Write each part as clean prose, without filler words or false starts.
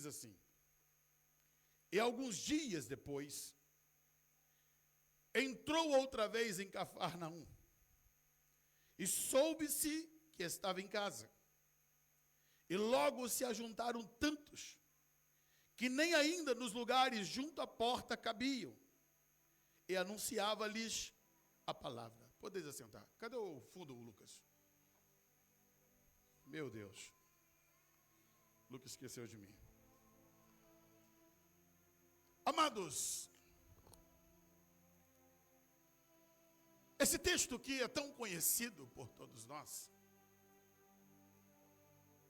assim: e alguns dias depois, entrou outra vez em Cafarnaum, e soube-se que estava em casa. E logo se ajuntaram tantos, que nem ainda nos lugares junto à porta cabiam, e anunciava-lhes a palavra. Podeis assentar. Cadê o fundo, Lucas? Meu Deus. Lucas esqueceu de mim. Amados, esse texto que é tão conhecido por todos nós,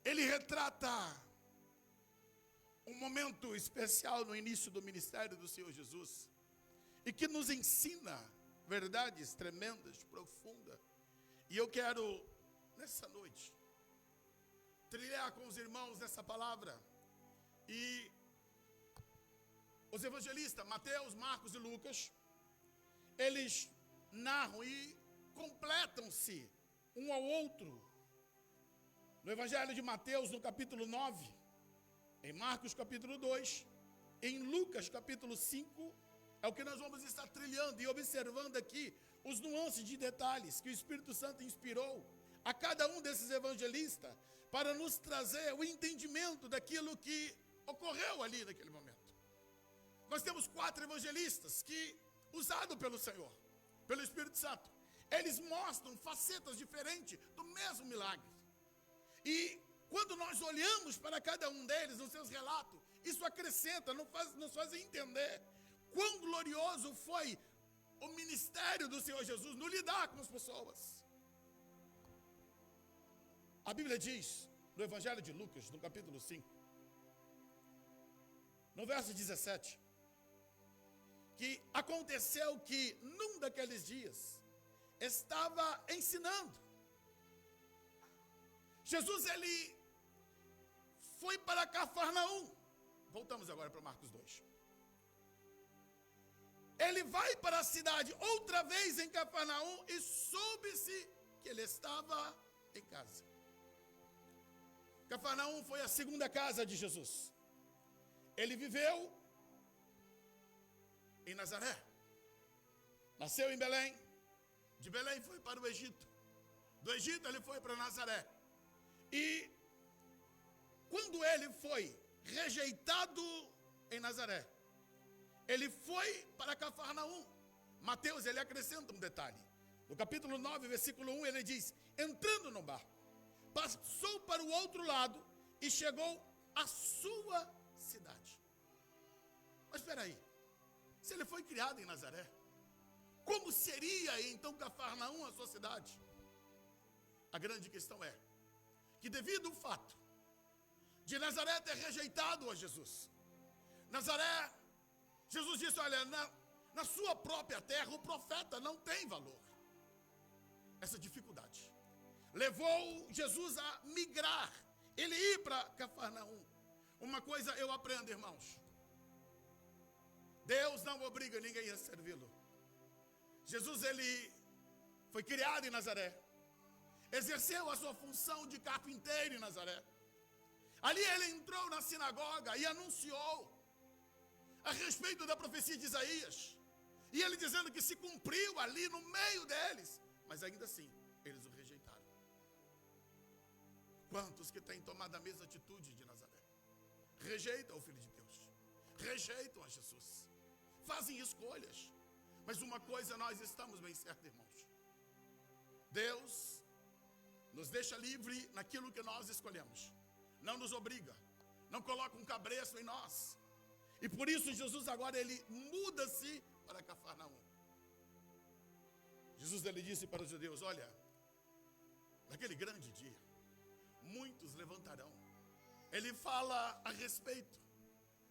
ele retrata um momento especial no início do ministério do Senhor Jesus, e que nos ensina verdades tremendas, profundas. E eu quero, nessa noite, trilhar com os irmãos nessa palavra. E os evangelistas, Mateus, Marcos e Lucas, eles narram e completam-se um ao outro. No Evangelho de Mateus, no capítulo 9, em Marcos, capítulo 2, em Lucas, capítulo 5, é o que nós vamos estar trilhando e observando aqui os nuances de detalhes que o Espírito Santo inspirou a cada um desses evangelistas para nos trazer o entendimento daquilo que ocorreu ali naquele momento. Nós temos 4 evangelistas que, usados pelo Senhor, pelo Espírito Santo, eles mostram facetas diferentes do mesmo milagre. E quando nós olhamos para cada um deles, nos seus relatos, isso acrescenta, nos faz entender quão glorioso foi o ministério do Senhor Jesus no lidar com as pessoas. A Bíblia diz, no Evangelho de Lucas, no capítulo 5, no verso 17, que aconteceu que, num daqueles dias, estava ensinando. Jesus, ele foi para Cafarnaum. Voltamos agora para Marcos 2. Ele vai para a cidade outra vez em Cafarnaum e soube-se que ele estava em casa. Cafarnaum foi a segunda casa de Jesus. Ele viveu em Nazaré. Nasceu em Belém. De Belém foi para o Egito. Do Egito ele foi para Nazaré. E quando ele foi rejeitado em Nazaré, ele foi para Cafarnaum. Mateus, ele acrescenta um detalhe. No capítulo 9, versículo 1, ele diz: entrando no barco, passou para o outro lado e chegou à sua cidade. Mas espera aí, se ele foi criado em Nazaré, como seria então Cafarnaum a sua cidade? A grande questão é que, devido ao fato de Nazaré ter rejeitado a Jesus, Nazaré, Jesus disse: olha, na sua própria terra o profeta não tem valor. Essa dificuldade levou Jesus a migrar, ele ir para Cafarnaum. Uma coisa eu aprendo, irmãos: Deus não obriga ninguém a servi-lo. Jesus, ele foi criado em Nazaré, exerceu a sua função de carpinteiro em Nazaré. Ali ele entrou na sinagoga e anunciou a respeito da profecia de Isaías, e ele dizendo que se cumpriu ali no meio deles, mas ainda assim eles o rejeitaram. Quantos que têm tomado a mesma atitude de Nazaré? Rejeitam o Filho de Deus, rejeitam a Jesus, fazem escolhas. Mas uma coisa nós estamos bem certos, irmãos: Deus nos deixa livre naquilo que nós escolhemos, não nos obriga, não coloca um cabresto em nós. E por isso Jesus agora ele muda-se para Cafarnaum. Jesus, ele disse para os judeus: olha, naquele grande dia, muitos levantarão. Ele fala a respeito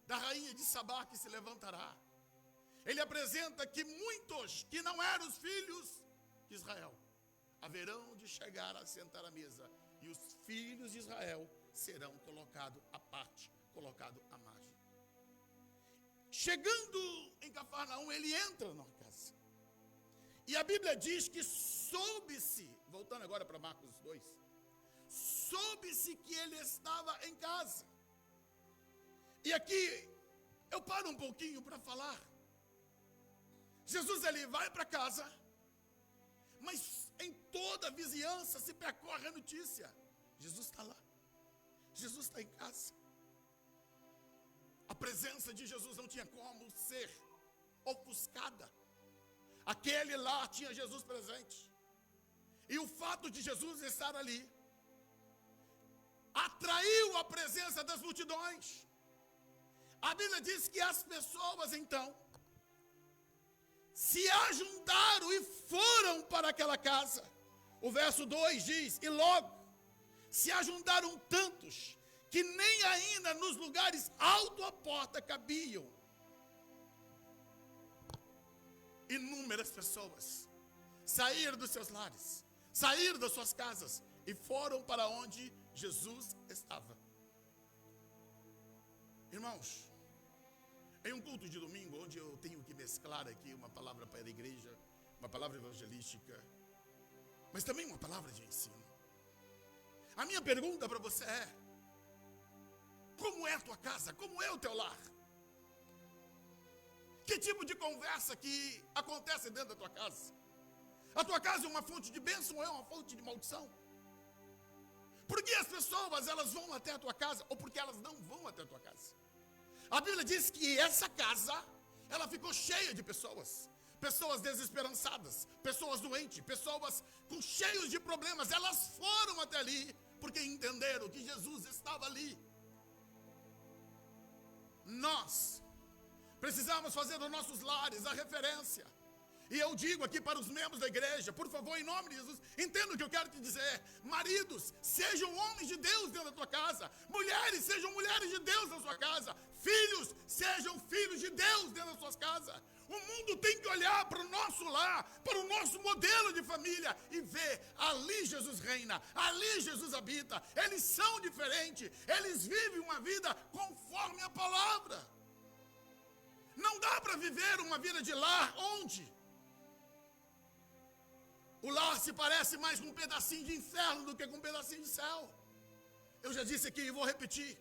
da rainha de Sabá que se levantará. Ele apresenta que muitos que não eram os filhos de Israel haverão de chegar a sentar à mesa, e os filhos de Israel serão colocados à parte, colocados à margem. Chegando em Cafarnaum, ele entra numa casa. E a Bíblia diz que soube-se, voltando agora para Marcos 2, soube-se que ele estava em casa. E aqui eu paro um pouquinho para falar. Jesus ele vai para casa, mas em toda a vizinhança se percorre a notícia: Jesus está lá, Jesus está em casa. A presença de Jesus não tinha como ser ofuscada. Aquele lá tinha Jesus presente. E o fato de Jesus estar ali atraiu a presença das multidões. A Bíblia diz que as pessoas então se ajuntaram e foram para aquela casa. O verso 2 diz: e logo se ajuntaram tantos que nem ainda nos lugares alto à porta cabiam. Inúmeras pessoas saíram dos seus lares, saíram das suas casas e foram para onde Jesus estava. Irmãos, em um culto de domingo, onde eu tenho que mesclar aqui uma palavra para a igreja, uma palavra evangelística, mas também uma palavra de ensino. A minha pergunta para você é: como é a tua casa? Como é o teu lar? Que tipo de conversa que acontece dentro da tua casa? A tua casa é uma fonte de bênção ou é uma fonte de maldição? Por que as pessoas elas vão até a tua casa ou porque elas não vão até a tua casa? A Bíblia diz que essa casa, ela ficou cheia de pessoas. Pessoas desesperançadas, pessoas doentes, pessoas com cheios de problemas. Elas foram até ali porque entenderam que Jesus estava ali. Nós precisamos fazer dos nossos lares a referência. E eu digo aqui para os membros da igreja, por favor, em nome de Jesus, entenda o que eu quero te dizer. Maridos, sejam homens de Deus dentro da tua casa. Mulheres, sejam mulheres de Deus na sua casa. Filhos, sejam filhos de Deus dentro das suas casas. O mundo tem que olhar para o nosso lar, para o nosso modelo de família e ver: ali Jesus reina, ali Jesus habita. Eles são diferentes, eles vivem uma vida conforme a palavra. Não dá para viver uma vida de lar onde o lar se parece mais com um pedacinho de inferno do que com um pedacinho de céu. Eu já disse aqui e vou repetir.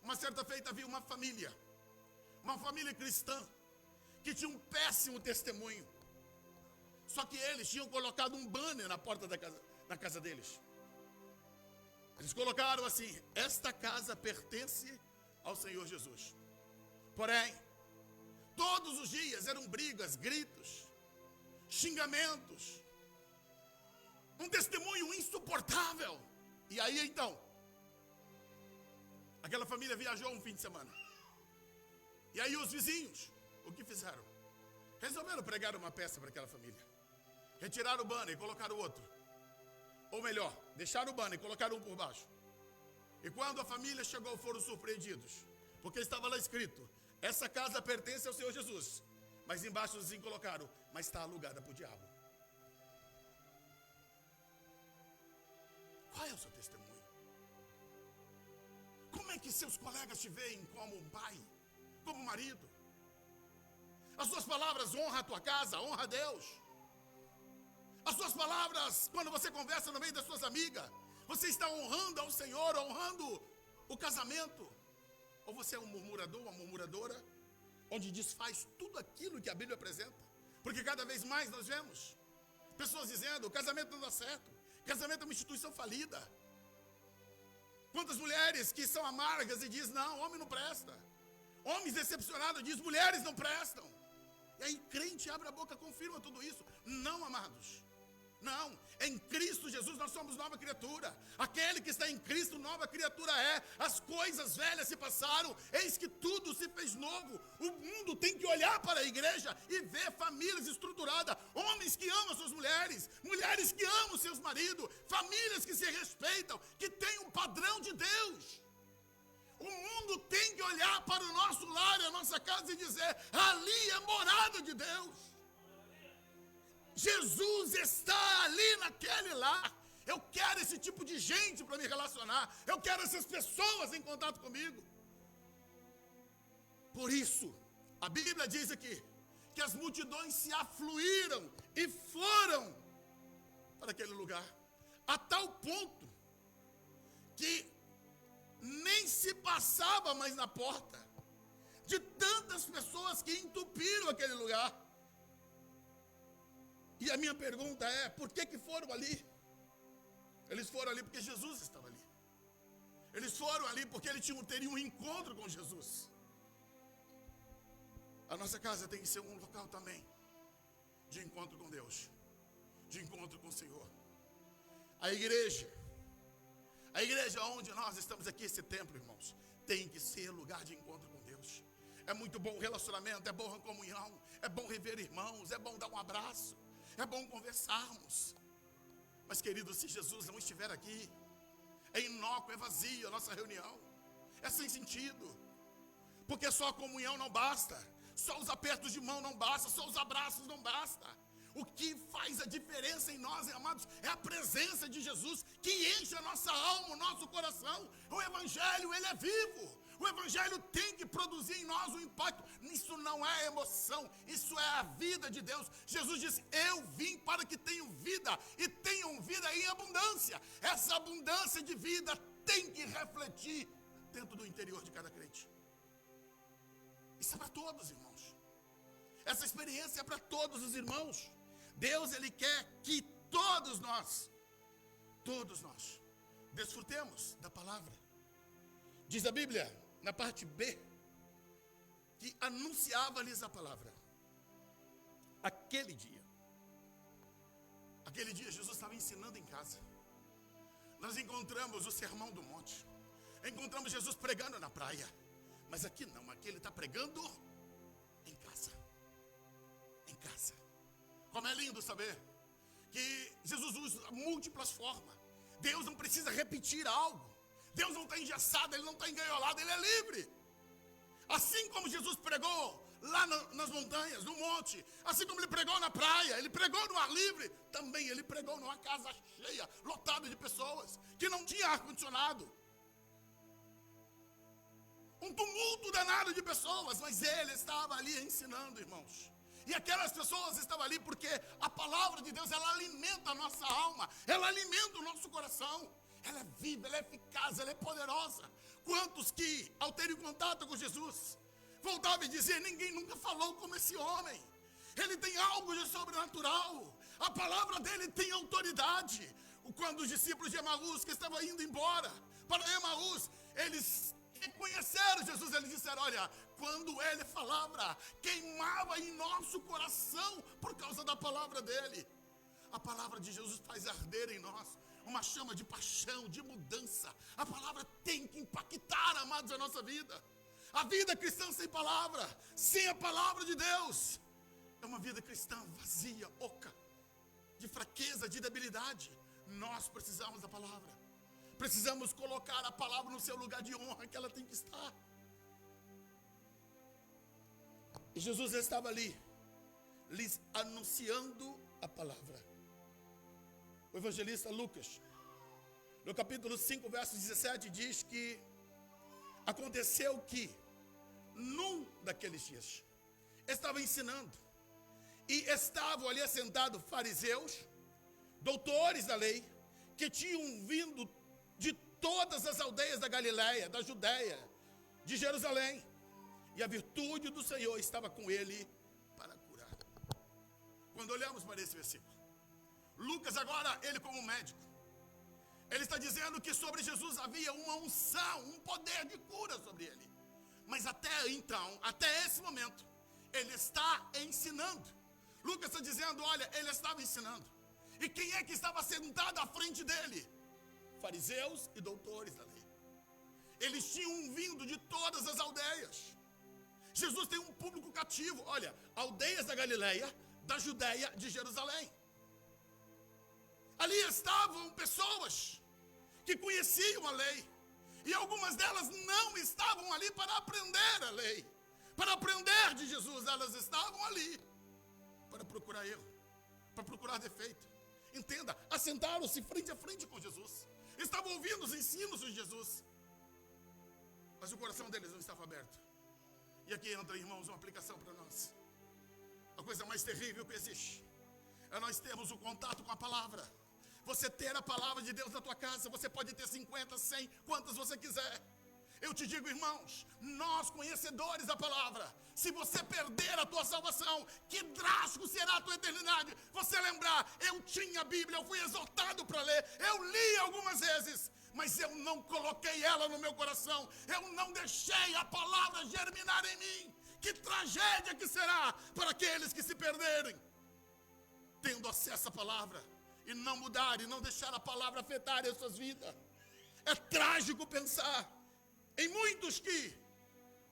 Uma certa feita havia uma família cristã, que tinha um péssimo testemunho. Só que eles tinham colocado um banner na porta da casa deles. Eles colocaram assim: esta casa pertence ao Senhor Jesus. Porém, todos os dias eram brigas, gritos, xingamentos, um testemunho insuportável. E aí então, aquela família viajou um fim de semana. E aí os vizinhos, o que fizeram? Resolveram pregar uma peça para aquela família. Retiraram o banner e colocaram outro. Ou melhor, deixaram o banner e colocaram um por baixo. E quando a família chegou, foram surpreendidos. Porque estava lá escrito: essa casa pertence ao Senhor Jesus. Mas embaixo assim colocaram: mas está alugada para o diabo. Qual é o seu testemunho? Como é que seus colegas te veem como um pai, como marido? As suas palavras honram a tua casa, honra a Deus. As suas palavras, quando você conversa no meio das suas amigas, você está honrando ao Senhor, honrando o casamento? Ou você é um murmurador, uma murmuradora, onde desfaz tudo aquilo que a Bíblia apresenta? Porque cada vez mais nós vemos pessoas dizendo: o casamento não dá certo, casamento é uma instituição falida. Quantas mulheres que são amargas e dizem: não, homem não presta. Homens decepcionados dizem: mulheres não prestam. E aí crente abre a boca, confirma tudo isso. Não, amados, não. Em Cristo Jesus nós somos nova criatura. Aquele que está em Cristo, nova criatura é. As coisas velhas se passaram, eis que tudo se fez novo. O mundo tem que olhar para a igreja e ver famílias estruturadas, homens que amam suas mulheres, mulheres que amam seus maridos, famílias que se respeitam, que têm um padrão de Deus. O mundo tem que olhar para o nosso lar e a nossa casa e dizer: ali é morada de Deus. Jesus está ali naquele lar. Eu quero esse tipo de gente para me relacionar. Eu quero essas pessoas em contato comigo. Por isso, a Bíblia diz aqui que as multidões se afluíram e foram para aquele lugar, a tal ponto que nem se passava mais na porta. de tantas pessoas que entupiram aquele lugar. E a minha pergunta é, por que foram ali? Eles foram ali porque Jesus estava ali. Eles foram ali porque eles teriam um encontro com Jesus. A nossa casa tem que ser um local também de encontro com Deus, de encontro com o Senhor. A igreja onde nós estamos aqui, esse templo, irmãos, tem que ser lugar de encontro com Deus. É muito bom o relacionamento, é bom a comunhão, é bom rever irmãos, é bom dar um abraço, é bom conversarmos. Mas, querido, se Jesus não estiver aqui, é inócuo, é vazio a nossa reunião, é sem sentido, porque só a comunhão não basta, só os apertos de mão não basta, só os abraços não basta. O que faz a diferença em nós, amados, é a presença de Jesus, que enche a nossa alma, o nosso coração. O Evangelho, ele é vivo. O Evangelho tem que produzir em nós um impacto. Isso não é emoção, isso é a vida de Deus. Jesus disse, eu vim para que tenham vida, e tenham vida em abundância. Essa abundância de vida tem que refletir dentro do interior de cada crente. Isso é para todos, irmãos. Essa experiência é para todos os irmãos. Deus, ele quer que todos nós, desfrutemos da palavra. Diz a Bíblia, na parte B, que anunciava-lhes a palavra. Aquele dia Jesus estava ensinando em casa. Nós encontramos o Sermão do Monte, encontramos Jesus pregando na praia, mas aqui não, aqui ele está pregando em casa. Em casa. Como é lindo saber que Jesus usa múltiplas formas. Deus não precisa repetir algo. Deus não está engessado, ele não está engaiolado, ele é livre. Assim como Jesus pregou lá nas montanhas, no monte, assim como ele pregou na praia, ele pregou no ar livre, também ele pregou numa casa cheia, lotada de pessoas, que não tinha ar-condicionado. Um tumulto danado de pessoas, mas ele estava ali ensinando, irmãos. E aquelas pessoas estavam ali porque a palavra de Deus, ela alimenta a nossa alma, ela alimenta o nosso coração. Ela é viva, ela é eficaz, ela é poderosa. Quantos que, ao terem contato com Jesus, voltavam e diziam, ninguém nunca falou como esse homem. Ele tem algo de sobrenatural. A palavra dele tem autoridade. Quando os discípulos de Emaús, que estavam indo embora para Emaús, eles conheceram Jesus, eles disseram, olha, quando ele falava, queimava em nosso coração por causa da palavra dele. A palavra de Jesus faz arder em nós uma chama de paixão, de mudança. A palavra tem que impactar, amados, a nossa vida. A vida cristã sem palavra, sem a palavra de Deus, é uma vida cristã vazia, oca, de fraqueza, de debilidade. Nós precisamos da palavra. Precisamos colocar a palavra no seu lugar de honra que ela tem que estar. E Jesus estava ali, lhes anunciando a palavra. O evangelista Lucas, no capítulo 5, verso 17, diz que aconteceu que, num daqueles dias, estava ensinando, e estavam ali assentados fariseus, doutores da lei, que tinham vindo de todas as aldeias da Galileia, da Judéia, de Jerusalém, e a virtude do Senhor estava com ele para curar. Quando olhamos para esse versículo, Lucas agora, ele como médico, ele está dizendo que sobre Jesus havia uma unção, um poder de cura sobre ele. Mas até então, até esse momento, ele está ensinando. Lucas está dizendo, olha, ele estava ensinando. E quem é que estava sentado à frente dele? Fariseus e doutores da lei. Eles tinham vindo de todas as aldeias. Jesus tem um público cativo. Olha, aldeias da Galileia, da Judéia, de Jerusalém. Ali estavam pessoas que conheciam a lei. E algumas delas não estavam ali para aprender a lei, para aprender de Jesus. Elas estavam ali para procurar erro, para procurar defeito. Entenda, assentaram-se frente a frente com Jesus. Estavam ouvindo os ensinos de Jesus. Mas o coração deles não estava aberto. E aqui entra, irmãos, uma aplicação para nós. A coisa mais terrível que existe é nós termos o contato com a palavra. Você ter a palavra de Deus na tua casa, você pode ter 50, 100, quantas você quiser. Eu te digo, irmãos, nós conhecedores da palavra, se você perder a tua salvação, que drástico será a tua eternidade. Você lembrar, eu tinha a Bíblia, eu fui exortado para ler, eu li algumas vezes, mas eu não coloquei ela no meu coração, eu não deixei a palavra germinar em mim. Que tragédia que será para aqueles que se perderem, tendo acesso à palavra, e não mudarem, não deixar a palavra afetar as suas vidas. É trágico pensar em muitos que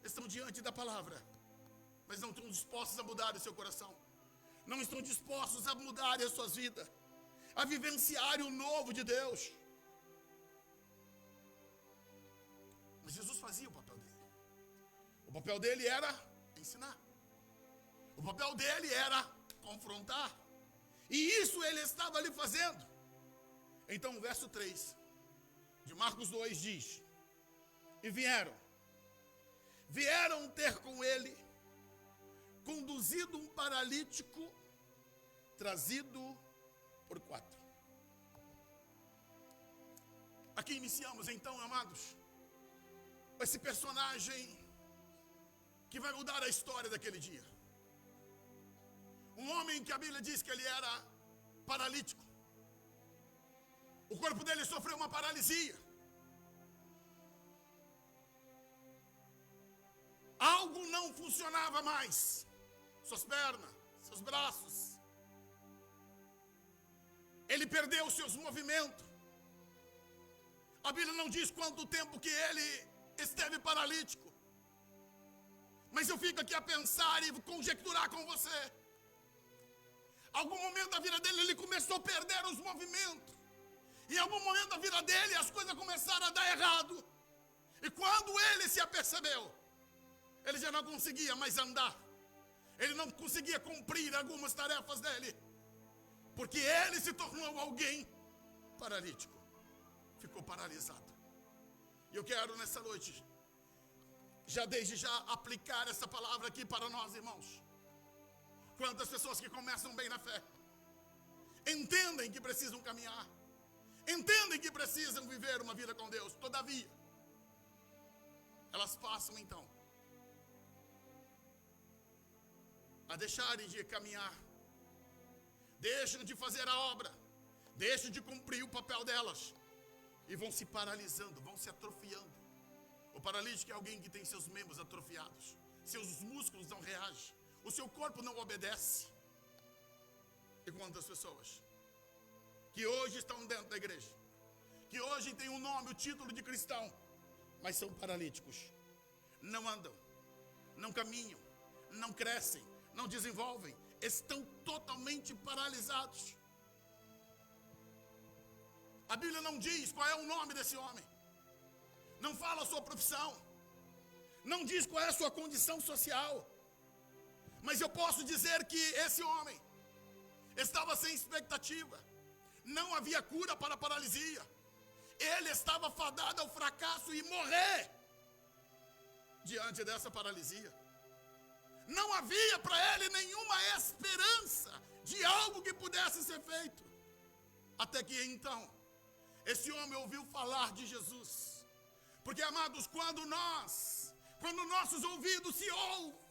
estão diante da palavra, mas não estão dispostos a mudar o seu coração, não estão dispostos a mudar as suas vidas, a vivenciar o novo de Deus. Mas Jesus fazia o papel dele. O papel dele era ensinar. O papel dele era confrontar. E isso ele estava ali fazendo. Então o verso 3 de Marcos 2 diz: e vieram ter com ele, conduzido um paralítico, trazido por 4. Aqui iniciamos então, amados, esse personagem que vai mudar a história daquele dia. Um homem que a Bíblia diz que ele era paralítico. O corpo dele sofreu uma paralisia. Algo não funcionava mais. Suas pernas, seus braços. Ele perdeu seus movimentos. A Bíblia não diz quanto tempo que ele esteve paralítico. Mas eu fico aqui a pensar e conjecturar com você. Algum momento da vida dele ele começou a perder os movimentos. Em algum momento da vida dele as coisas começaram a dar errado. E quando ele se apercebeu, ele já não conseguia mais andar. Ele não conseguia cumprir algumas tarefas dele. Porque ele se tornou alguém paralítico. Ficou paralisado. E eu quero nessa noite, já desde já, aplicar essa palavra aqui para nós, irmãos. Quantas pessoas que começam bem na fé, entendem que precisam caminhar, entendem que precisam viver uma vida com Deus, todavia, elas passam então a deixarem de caminhar, deixam de fazer a obra, deixam de cumprir o papel delas, e vão se paralisando, vão se atrofiando. O paralítico é alguém que tem seus membros atrofiados, seus músculos não reagem, o seu corpo não obedece. E quantas pessoas que hoje estão dentro da igreja, que hoje tem um nome, o título de cristão, mas são paralíticos, não andam, não caminham, não crescem, não desenvolvem, estão totalmente paralisados. A Bíblia não diz qual é o nome desse homem, não fala a sua profissão, não diz qual é a sua condição social, mas eu posso dizer que esse homem estava sem expectativa, não havia cura para a paralisia, ele estava fadado ao fracasso e morrer diante dessa paralisia. Não havia para ele nenhuma esperança de algo que pudesse ser feito, até que então esse homem ouviu falar de Jesus. Porque, amados, quando nossos ouvidos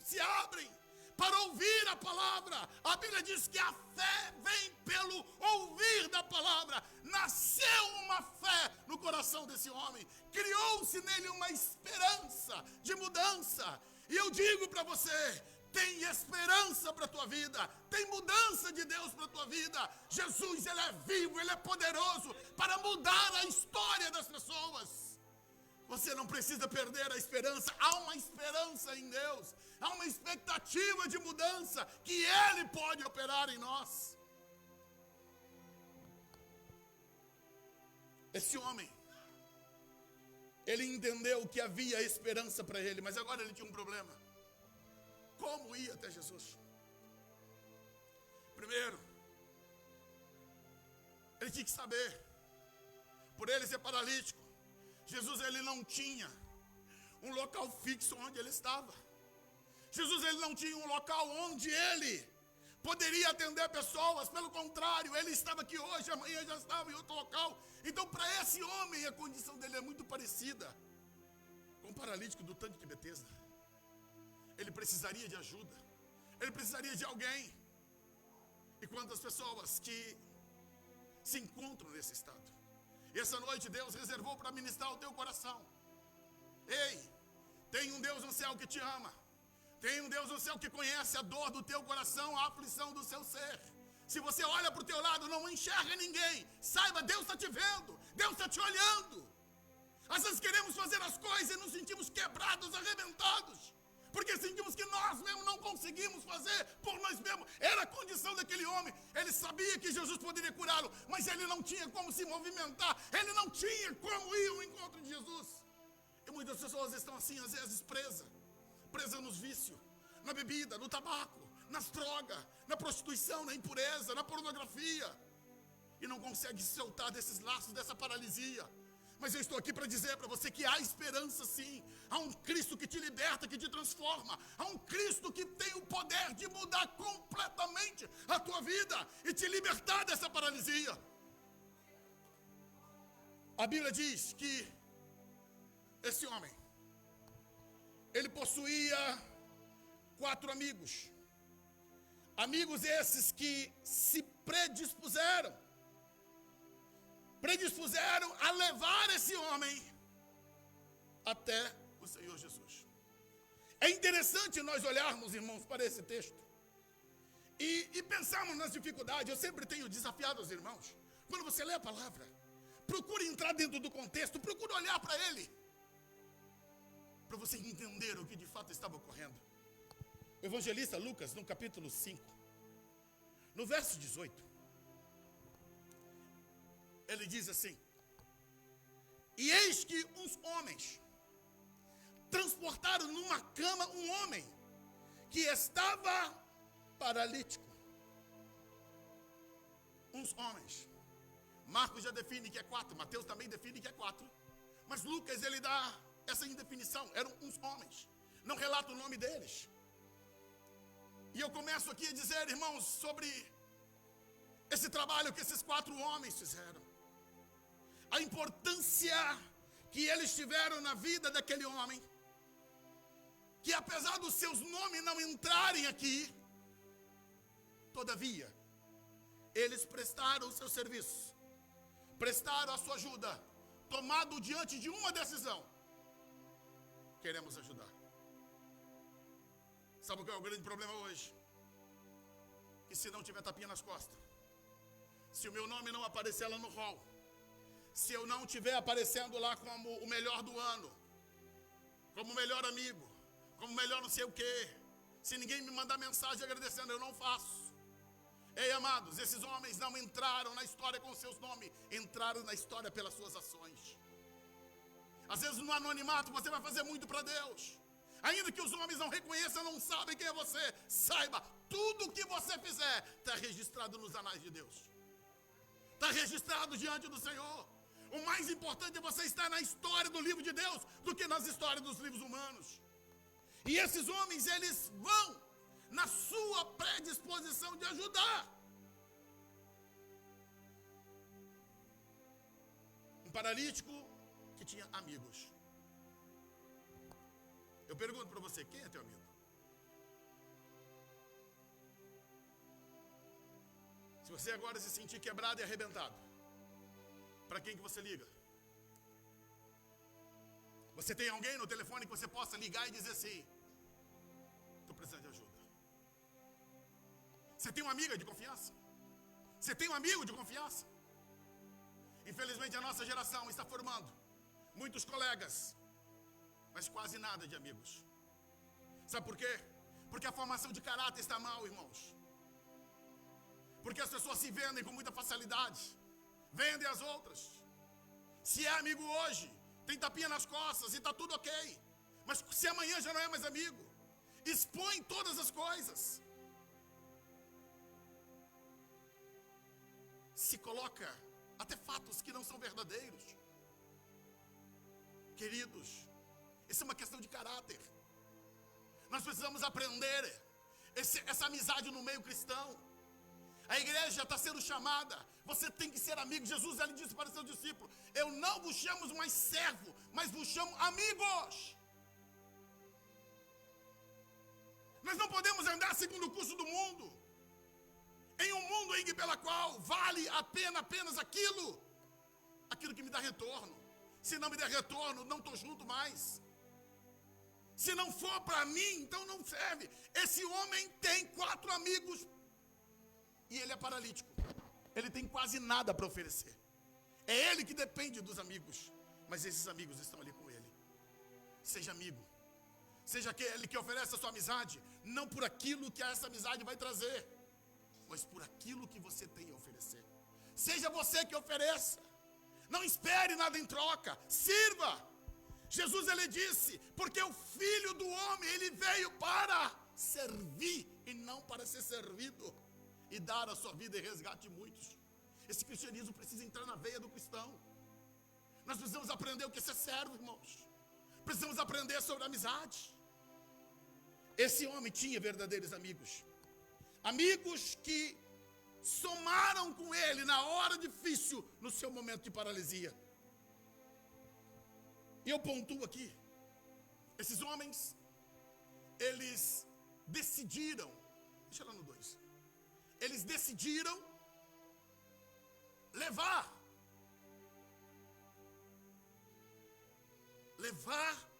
se abrem para ouvir a palavra, a Bíblia diz que a fé vem pelo ouvir da palavra. Nasceu uma fé no coração desse homem, criou-se nele uma esperança de mudança. E eu digo para você, tem esperança para a tua vida, tem mudança de Deus para a tua vida. Jesus, ele é vivo, ele é poderoso para mudar a história das pessoas. Você não precisa perder a esperança, há uma esperança em Deus, há uma expectativa de mudança que ele pode operar em nós. Esse homem, ele entendeu que havia esperança para ele, mas agora ele tinha um problema. Como ir até Jesus? Primeiro, ele tinha que saber, por ele ser paralítico, Jesus ele não tinha um local fixo onde ele estava. Jesus ele não tinha um local onde ele poderia atender pessoas. Pelo contrário, ele estava aqui hoje, amanhã já estava em outro local. Então para esse homem a condição dele é muito parecida com paralítico do tanque de Betesda. Ele precisaria de ajuda. Ele precisaria de alguém. E quantas pessoas que se encontram nesse estado. E essa noite Deus reservou para ministrar o teu coração. Ei, tem um Deus no céu que te ama. Tem um Deus no céu que conhece a dor do teu coração, a aflição do seu ser. Se você olha para o teu lado, não enxerga ninguém. Saiba, Deus está te vendo. Deus está te olhando. Às vezes queremos fazer as coisas e nos sentimos quebrados, arrebentados. Porque sentimos que nós mesmos não conseguimos fazer por nós mesmos. Era a condição daquele homem. Ele sabia que Jesus poderia curá-lo, mas ele não tinha como se movimentar. Ele não tinha como ir ao encontro de Jesus. E muitas pessoas estão assim, às vezes presas nos vícios, na bebida, no tabaco, nas drogas, na prostituição, na impureza, na pornografia. E não consegue se soltar desses laços, dessa paralisia. Mas eu estou aqui para dizer para você que há esperança sim. Há um Cristo que te liberta, que te transforma. Há um Cristo que tem o poder de mudar completamente a tua vida e te libertar dessa paralisia. A Bíblia diz que esse homem, ele possuía 4 amigos. Amigos esses que se predispuseram a levar esse homem até o Senhor Jesus. É interessante nós olharmos, irmãos, para esse texto e pensarmos nas dificuldades. Eu sempre tenho desafiado os irmãos, quando você lê a palavra, procure entrar dentro do contexto, procure olhar para ele, para você entender o que de fato estava ocorrendo. O evangelista Lucas, no capítulo 5, no verso 18, ele diz assim: e eis que uns homens transportaram numa cama um homem que estava paralítico. Uns homens. Marcos já define que é 4, Mateus também define que é 4. Mas Lucas, ele dá essa indefinição. Eram uns homens. Não relata o nome deles. E eu começo aqui a dizer, irmãos, sobre esse trabalho que esses 4 homens fizeram. A importância que eles tiveram na vida daquele homem, que apesar dos seus nomes não entrarem aqui, todavia, eles prestaram o seu serviço, prestaram a sua ajuda, tomado diante de uma decisão: queremos ajudar. Sabe qual é o grande problema hoje? Que se não tiver tapinha nas costas, se o meu nome não aparecer lá no hall, se eu não estiver aparecendo lá como o melhor do ano, como o melhor amigo, como o melhor não sei o quê, se ninguém me mandar mensagem agradecendo, eu não faço. Ei, amados, esses homens não entraram na história com seus nomes, entraram na história pelas suas ações. Às vezes no anonimato você vai fazer muito para Deus. Ainda que os homens não reconheçam, não sabem quem é você, saiba, tudo o que você fizer está registrado nos anais de Deus. Está registrado diante do Senhor. O mais importante é você estar na história do livro de Deus do que nas histórias dos livros humanos. E esses homens, eles vão na sua predisposição de ajudar. Um paralítico que tinha amigos. Eu pergunto para você, quem é teu amigo? Se você agora se sentir quebrado e arrebentado, para quem que você liga? Você tem alguém no telefone que você possa ligar e dizer assim: estou precisando de ajuda. Você tem uma amiga de confiança? Você tem um amigo de confiança? Infelizmente a nossa geração está formando muitos colegas, mas quase nada de amigos. Sabe por quê? Porque a formação de caráter está mal, irmãos. Porque as pessoas se vendem com muita facilidade, vendem as outras. Se é amigo hoje, tem tapinha nas costas e está tudo ok. Mas se amanhã já não é mais amigo, expõe todas as coisas. Se coloca até fatos que não são verdadeiros. Queridos, isso é uma questão de caráter. Nós precisamos aprender essa amizade no meio cristão. A igreja está sendo chamada. Você tem que ser amigo. Jesus, ele disse para os seus discípulos: eu não vos chamo mais servo, mas vos chamo amigos. Nós não podemos andar segundo o curso do mundo. Em um mundo em que pela qual vale a pena apenas aquilo que me dá retorno. Se não me der retorno, não estou junto mais. Se não for para mim, então não serve. Esse homem tem 4 amigos e ele é paralítico. Ele tem quase nada para oferecer. É ele que depende dos amigos, mas esses amigos estão ali com ele. Seja amigo. Seja aquele que oferece a sua amizade, não por aquilo que essa amizade vai trazer, mas por aquilo que você tem a oferecer. Seja você que ofereça. Não espere nada em troca. Sirva. Jesus, ele disse, porque o Filho do Homem, ele veio para servir e não para ser servido, e dar a sua vida em resgate de muitos. Esse cristianismo precisa entrar na veia do cristão. Nós precisamos aprender o que é ser servo, irmãos. Precisamos aprender sobre amizade. Esse homem tinha verdadeiros amigos. Amigos que somaram com ele na hora difícil, no seu momento de paralisia. E eu pontuo aqui, esses homens, eles decidiram, deixa lá no 2, eles decidiram levar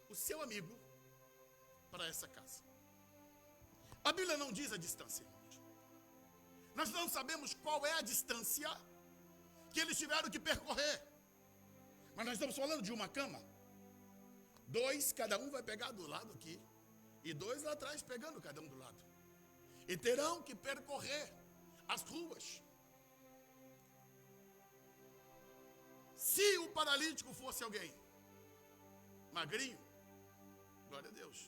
o seu amigo para essa casa. A Bíblia não diz a distância, irmãos. Nós não sabemos qual é a distância que eles tiveram que percorrer. Mas nós estamos falando de uma cama. 2, cada um vai pegar do lado aqui. E 2 lá atrás pegando cada um do lado. E terão que percorrer as ruas. Se o paralítico fosse alguém magrinho, glória a Deus.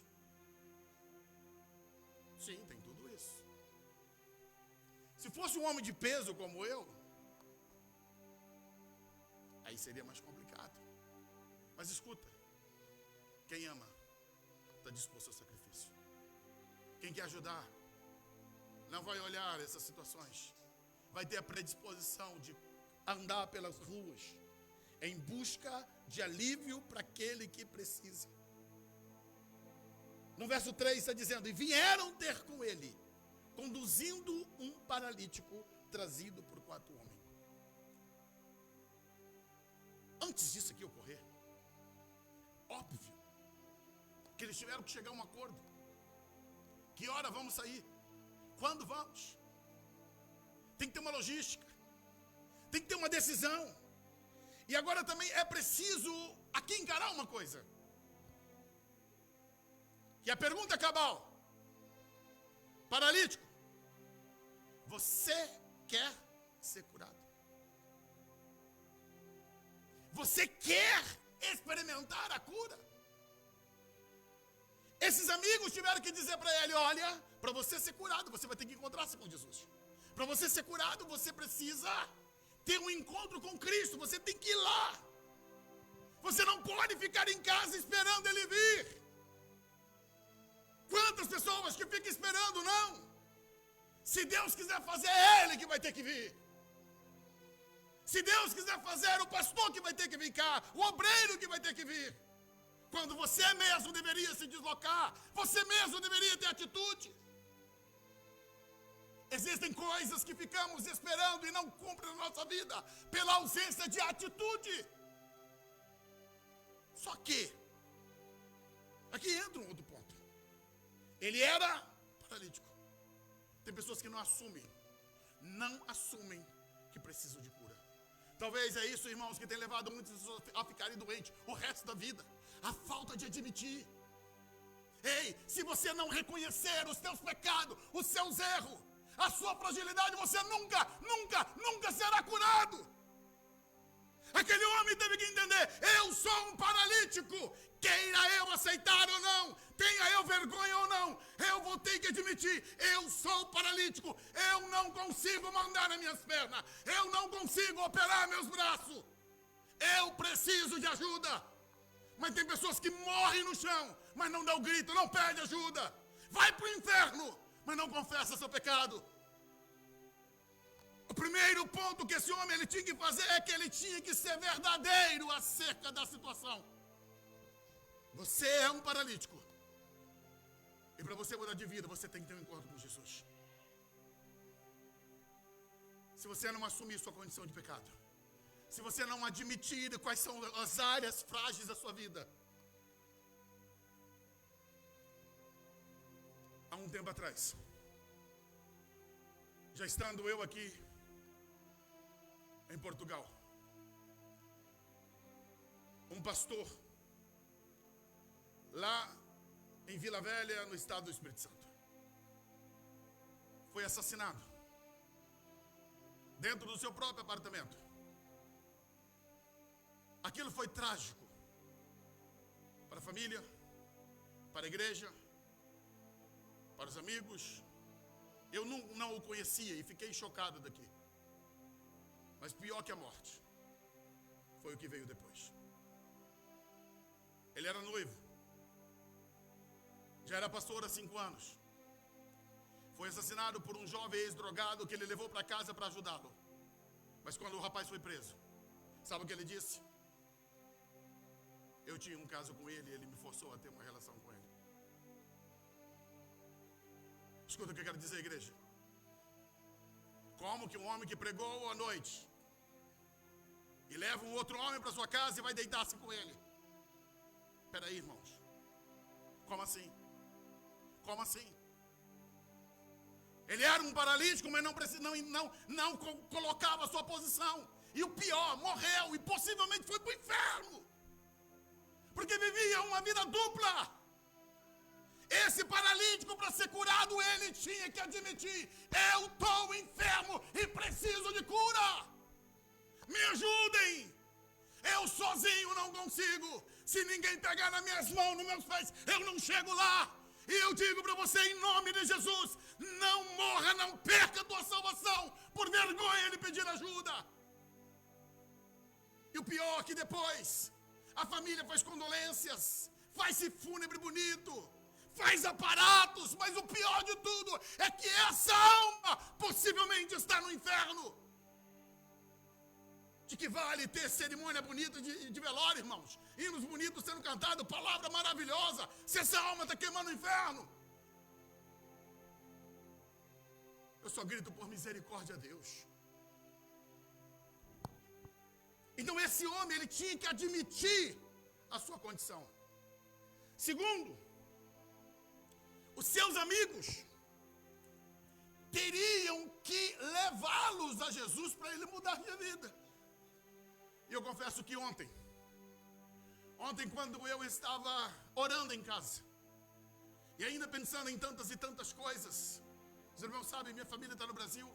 Sim, tem tudo isso. Se fosse um homem de peso como eu, aí seria mais complicado. Mas escuta, quem ama está disposto ao sacrifício. Quem quer ajudar não vai olhar essas situações, vai ter a predisposição de andar pelas ruas em busca de alívio para aquele que precisa. No verso 3 está dizendo, e vieram ter com ele, conduzindo um paralítico trazido por 4 homens. Antes disso aqui ocorrer, óbvio, que eles tiveram que chegar a um acordo. Que hora vamos sair? Quando vamos? Tem que ter uma logística. Tem que ter uma decisão. E agora também é preciso aqui encarar uma coisa. Que a pergunta cabal. Paralítico, você quer ser curado? Você quer experimentar a cura? Esses amigos tiveram que dizer para ele, olha, para você ser curado, você vai ter que encontrar-se com Jesus. Para você ser curado, você precisa ter um encontro com Cristo, você tem que ir lá. Você não pode ficar em casa esperando ele vir. Quantas pessoas que ficam esperando, não? Se Deus quiser fazer, é ele que vai ter que vir. Se Deus quiser fazer, é o pastor que vai ter que vir cá, o obreiro que vai ter que vir. Quando você mesmo deveria se deslocar, você mesmo deveria ter atitude. Existem coisas que ficamos esperando e não cumprem na nossa vida pela ausência de atitude. Só que, aqui entra um outro ponto. Ele era paralítico. Tem pessoas que não assumem que precisam de cura. Talvez é isso, irmãos, que tem levado muitas pessoas a ficarem doentes o resto da vida. A falta de admitir. Ei, se você não reconhecer os teus pecados, os seus erros, a sua fragilidade, você nunca será curado. Aquele homem teve que entender, eu sou um paralítico, queira eu aceitar ou não, tenha eu vergonha ou não, eu vou ter que admitir, eu sou paralítico, eu não consigo mandar nas minhas pernas, eu não consigo operar meus braços, eu preciso de ajuda. Mas tem pessoas que morrem no chão, mas não dão o grito, não pede ajuda, vai para o inferno, mas não confessa seu pecado. O primeiro ponto que esse homem ele tinha que fazer é que ele tinha que ser verdadeiro acerca da situação. Você é um paralítico. E para você mudar de vida, você tem que ter um encontro com Jesus. Se você não assumir sua condição de pecado, se você não admitir quais são as áreas frágeis da sua vida. Há um tempo atrás, já estando eu aqui em Portugal, um pastor lá em Vila Velha, no estado do Espírito Santo, foi assassinado dentro do seu próprio apartamento. Aquilo foi trágico para a família, para a igreja, para os amigos. Eu não o conhecia e fiquei chocado daqui. Mas pior que a morte foi o que veio depois. Ele era noivo, já era pastor há 5 anos. Foi assassinado por um jovem ex-drogado que ele levou para casa para ajudá-lo. Mas quando o rapaz foi preso, sabe o que ele disse? Eu tinha um caso com ele e ele me forçou a ter uma relação com ele. Escuta o que eu quero dizer, igreja. Como que um homem que pregou à noite e leva um outro homem para sua casa e vai deitar-se com ele? Espera aí, irmãos. Como assim? Como assim? Ele era um paralítico, mas não colocava a sua posição. E o pior, morreu e possivelmente foi para o inferno. Porque vivia uma vida dupla. Esse paralítico, para ser curado, ele tinha que admitir: eu estou enfermo e preciso de cura. Me ajudem. Eu sozinho não consigo. Se ninguém pegar nas minhas mãos, nos meus pés, eu não chego lá. E eu digo para você, em nome de Jesus, não morra, não perca a tua salvação por vergonha de pedir ajuda. E o pior é que depois a família faz condolências, faz fúnebre bonito, faz aparatos, mas o pior de tudo é que essa alma possivelmente está no inferno. De que vale ter cerimônia bonita de velório, irmãos? Hinos bonitos sendo cantados, palavra maravilhosa, se essa alma está queimando o inferno? Eu só grito por misericórdia a Deus. Então esse homem, ele tinha que admitir a sua condição. Segundo, os seus amigos teriam que levá-los a Jesus para ele mudar de vida. E eu confesso que ontem quando eu estava orando em casa, e ainda pensando em tantas e tantas coisas, os irmãos sabem, minha família está no Brasil,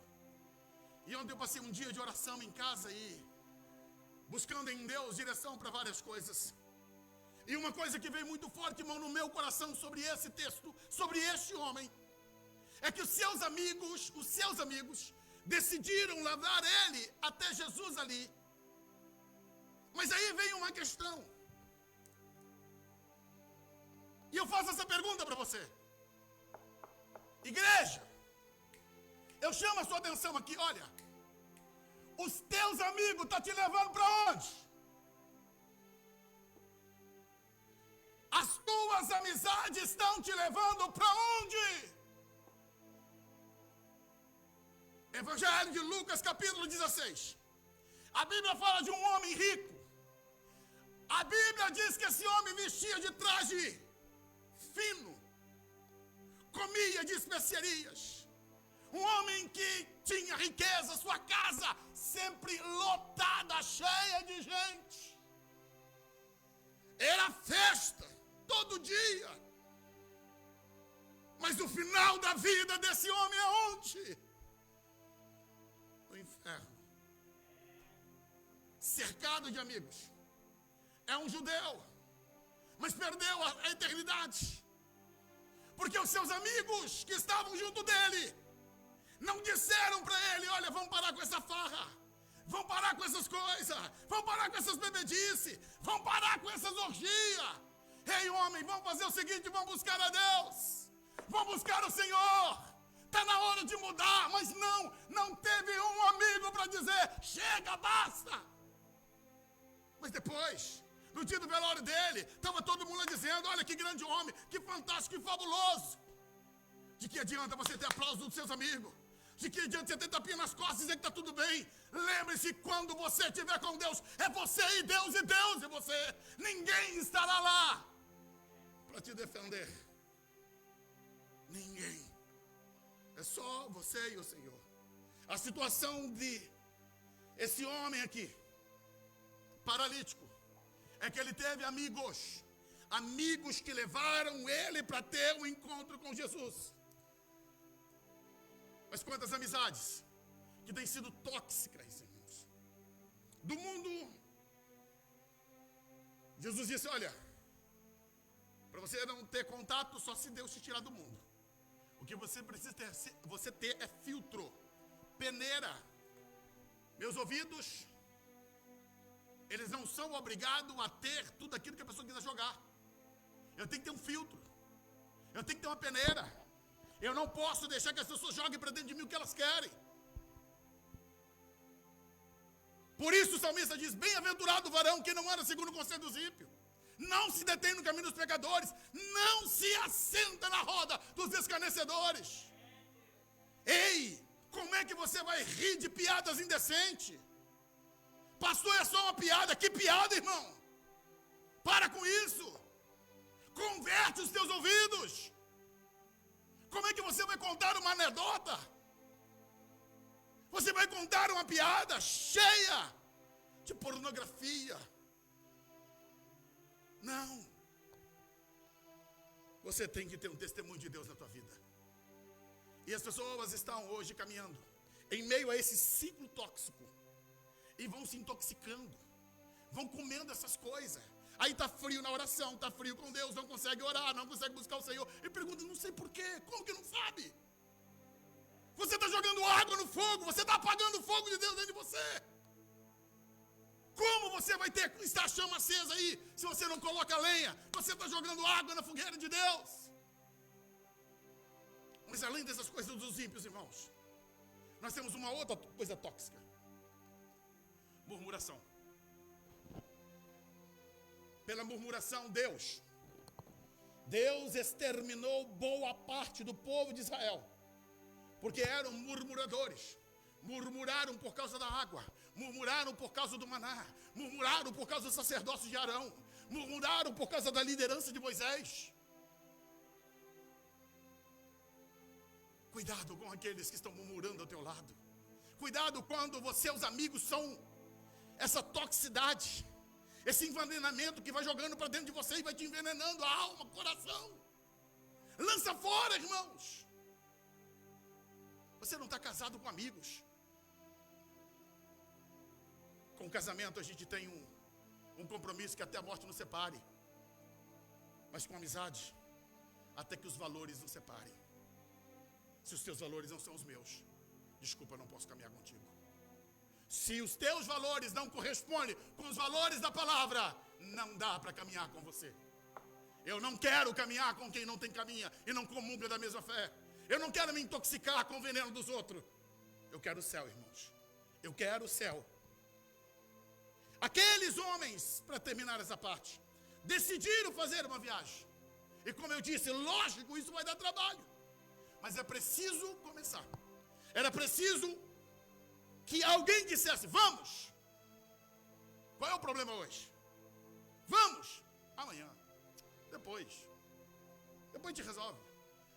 e ontem eu passei um dia de oração em casa e buscando em Deus direção para várias coisas. E uma coisa que veio muito forte, irmão, no meu coração sobre esse texto, sobre este homem, é que os seus amigos decidiram levar ele até Jesus ali. Mas aí vem uma questão. E eu faço essa pergunta para você. Igreja, eu chamo a sua atenção aqui, olha. Os teus amigos estão te levando para onde? As tuas amizades estão te levando para onde? Evangelho de Lucas, capítulo 16. A Bíblia fala de um homem rico. A Bíblia diz que esse homem vestia de traje fino, comia de especiarias. Um homem que tinha riqueza, sua casa sempre lotada, cheia de gente. Era festa todo dia. Mas o final da vida desse homem é onde? No inferno. Cercado de amigos. É um judeu, mas perdeu a eternidade. Porque os seus amigos que estavam junto dele não disseram para ele: olha, vamos parar com essa farra, vamos parar com essas coisas, vamos parar com essas bebedices, vamos parar com essas orgias. Ei, homem, vamos fazer o seguinte, vamos buscar a Deus, vamos buscar o Senhor. Está na hora de mudar, mas não teve um amigo para dizer: chega, basta. Mas depois, no dia do velório dele, estava todo mundo dizendo: olha que grande homem, que fantástico, que fabuloso. De que adianta você ter aplauso dos seus amigos? De que adianta você ter tapinha nas costas e dizer que está tudo bem? Lembre-se, quando você estiver com Deus, é você e Deus e você. Ninguém estará lá para te defender. Ninguém. É só você e o Senhor. A situação de esse homem aqui, paralítico, é que ele teve amigos. Amigos que levaram ele para ter um encontro com Jesus. Mas quantas amizades que têm sido tóxicas, irmãos. Do mundo, Jesus disse, olha, para você não ter contato, só se Deus te tirar do mundo. O que você precisa ter é filtro, peneira. Meus ouvidos, eles não são obrigados a ter tudo aquilo que a pessoa quiser jogar. Eu tenho que ter um filtro. Eu tenho que ter uma peneira. Eu não posso deixar que as pessoas joguem para dentro de mim o que elas querem. Por isso o salmista diz, bem-aventurado o varão que não anda segundo o conselho dos ímpios. Não se detém no caminho dos pecadores. Não se assenta na roda dos escarnecedores. Ei, como é que você vai rir de piadas indecentes? Pastor, é só uma piada. Que piada, irmão? Para com isso. Converte os teus ouvidos. Como é que você vai contar uma anedota? Você vai contar uma piada cheia de pornografia. Não. Você tem que ter um testemunho de Deus na tua vida. E as pessoas estão hoje caminhando em meio a esse ciclo tóxico. E vão se intoxicando. Vão comendo essas coisas. Aí está frio na oração, está frio com Deus, não consegue orar, não consegue buscar o Senhor. E pergunta, não sei porquê, como que não sabe? Você está jogando água no fogo, você está apagando o fogo de Deus dentro de você. Como você vai estar a chama acesa aí, se você não coloca lenha? Você está jogando água na fogueira de Deus. Mas além dessas coisas dos ímpios, irmãos, nós temos uma outra coisa tóxica. Murmuração. Pela murmuração, Deus exterminou boa parte do povo de Israel, porque eram murmuradores. Murmuraram por causa da água, murmuraram por causa do maná, murmuraram por causa do sacerdócio de Arão, murmuraram por causa da liderança de Moisés. Cuidado com aqueles que estão murmurando ao teu lado. Cuidado quando seus amigos são essa toxicidade, esse envenenamento que vai jogando para dentro de você e vai te envenenando a alma, o coração. Lança fora, irmãos. Você não está casado com amigos. Com o casamento a gente tem um compromisso que até a morte nos separe. Mas com amizade, até que os valores nos separem. Se os teus valores não são os meus, desculpa, não posso caminhar contigo. Se os teus valores não correspondem com os valores da palavra, não dá para caminhar com você. Eu não quero caminhar com quem não tem caminha e não comunga da mesma fé. Eu não quero me intoxicar com o veneno dos outros. Eu quero o céu, irmãos. Eu quero o céu. Aqueles homens, para terminar essa parte, decidiram fazer uma viagem. E como eu disse, lógico, isso vai dar trabalho. Mas é preciso começar. Era preciso que alguém dissesse, vamos. Qual é o problema hoje? Vamos. Amanhã. Depois a gente resolve.